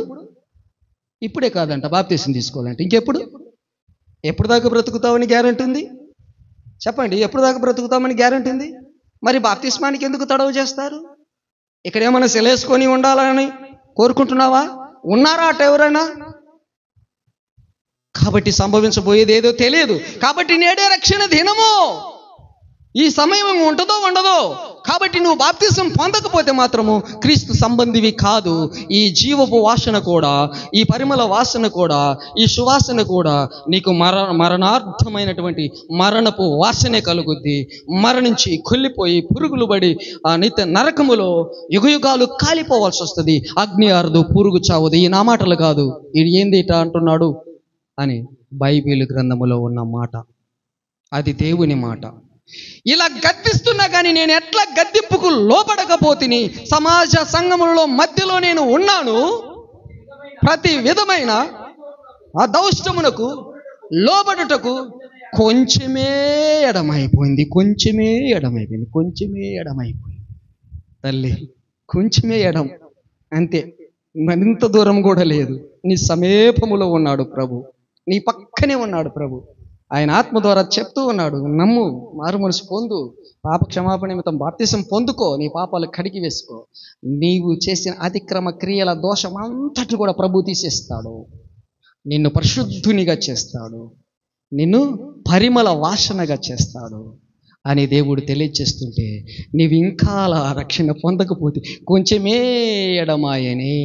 ఇప్పుడే కాదంట బాప్తిస్మం తీసుకోవాలంటే. ఇంకెప్పుడు? ఎప్పుడు దాకా బ్రతుకుతామని గ్యారెంటీ ఉంది? చెప్పండి, ఎప్పుడు దాకా బ్రతుకుతామని గ్యారెంటీ ఉంది? మరి బాప్తిస్మానికి ఎందుకు తడవు చేస్తారు? ఇక్కడ ఏమైనా సెలేసుకొని ఉండాలని కోరుకుంటున్నావా? ఉన్నారా అట ఎవరైనా? కాబట్టి సంభవించబోయేది ఏదో తెలియదు. కాబట్టి నేడే రక్షణ దినము. ఈ సమయం ఉంటుందో ఉండదో. కాబట్టి నువ్వు బాప్తిసం పొందకపోతే మాత్రము క్రీస్తు సంబంధివి కాదు. ఈ జీవపు వాసన కూడా, ఈ పరిమళ వాసన కూడా, ఈ సువాసన కూడా నీకు మరణార్థమైనటువంటి మరణపు వాసనే కలుగుద్ది. మరణించి కుళ్ళిపోయి పురుగులు పడి ఆ నిత్య నరకములో యుగయుగాలు కాలిపోవాల్సి వస్తుంది. అగ్ని ఆరదు, పురుగు చావదు. ఈ నా మాటలు కాదు, ఇది ఏంది ఇట అంటున్నాడు అని బైబిల్ గ్రంథములో ఉన్న మాట. అది దేవుని మాట. ఇలా గద్దిస్తున్నా కానీ నేను ఎట్లా గద్దింపుకు లోపడకపోతిని. సమాజ సంఘములలో మధ్యలో నేను ఉన్నాను. ప్రతి విధమైన ఆ దౌష్టమునకు లోబడుటకు కొంచెమే ఎడమైపోయింది. తల్లి, కొంచెమే ఎడం, అంతే. మరింత దూరం కూడా లేదు. నీ సమీపములో ఉన్నాడు ప్రభు, నీ పక్కనే ఉన్నాడు ప్రభు. ఆయన ఆత్మ ద్వారా చెప్తూ ఉన్నాడు, నమ్ము, మారు మనసు పొందు, పాప క్షమాపణ నిమిత్తం బాప్తిసం పొందుకో, నీ పాపాలు కడిగి వేసుకో. నీవు చేసిన అతిక్రమ క్రియల దోషం అంతటి కూడా ప్రభు తీసేస్తాడు. నిన్ను పరిశుద్ధునిగా చేస్తాడు, నిన్ను పరిమళ వాసనగా చేస్తాడు అని దేవుడు తెలియజేస్తుంటే, నీవు ఇంకా అలా రక్షణ పొందకపోతే కొంచెమే ఎడమాయనే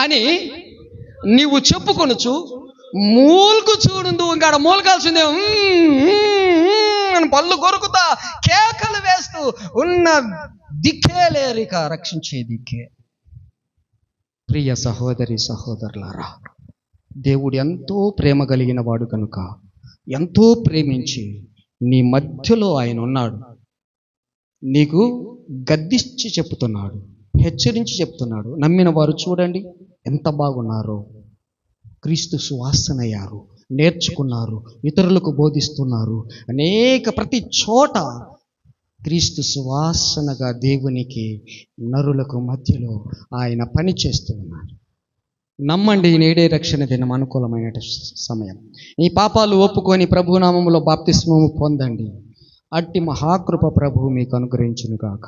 అని నీవు చెప్పుకొనొచ్చు. మూలుగు చూడు, ఇంకా మూలగాల్సిందే అని పళ్ళు కొరుకుతా కేకలు వేస్తూ ఉన్న దిక్కే లేరిక రక్షించే దిక్కే. ప్రియ సహోదరి సహోదరులారా, దేవుడు ఎంతో ప్రేమ కలిగిన వాడు కనుక ఎంతో ప్రేమించి నీ మధ్యలో ఆయన ఉన్నాడు. నీకు గద్దించి చెప్తున్నాడు, హెచ్చరించి చెప్తున్నాడు. నమ్మిన వారు చూడండి ఎంత బాగున్నారో. క్రీస్తు సువాసనయ్యారు, నేర్చుకున్నారు, ఇతరులకు బోధిస్తున్నారు. ప్రతి చోట క్రీస్తు సువాసనగా దేవునికి నరులకు మధ్యలో ఆయన పని చేస్తూ ఉన్నారు. నమ్మండి, నేడే రక్షణ దినం అనుకూలమైన సమయం. ఈ పాపాలు ఒప్పుకొని ప్రభునామములో బాప్తిస్మము పొందండి. అట్టి మహాకృప ప్రభువు మీకు అనుగ్రహించును గాక.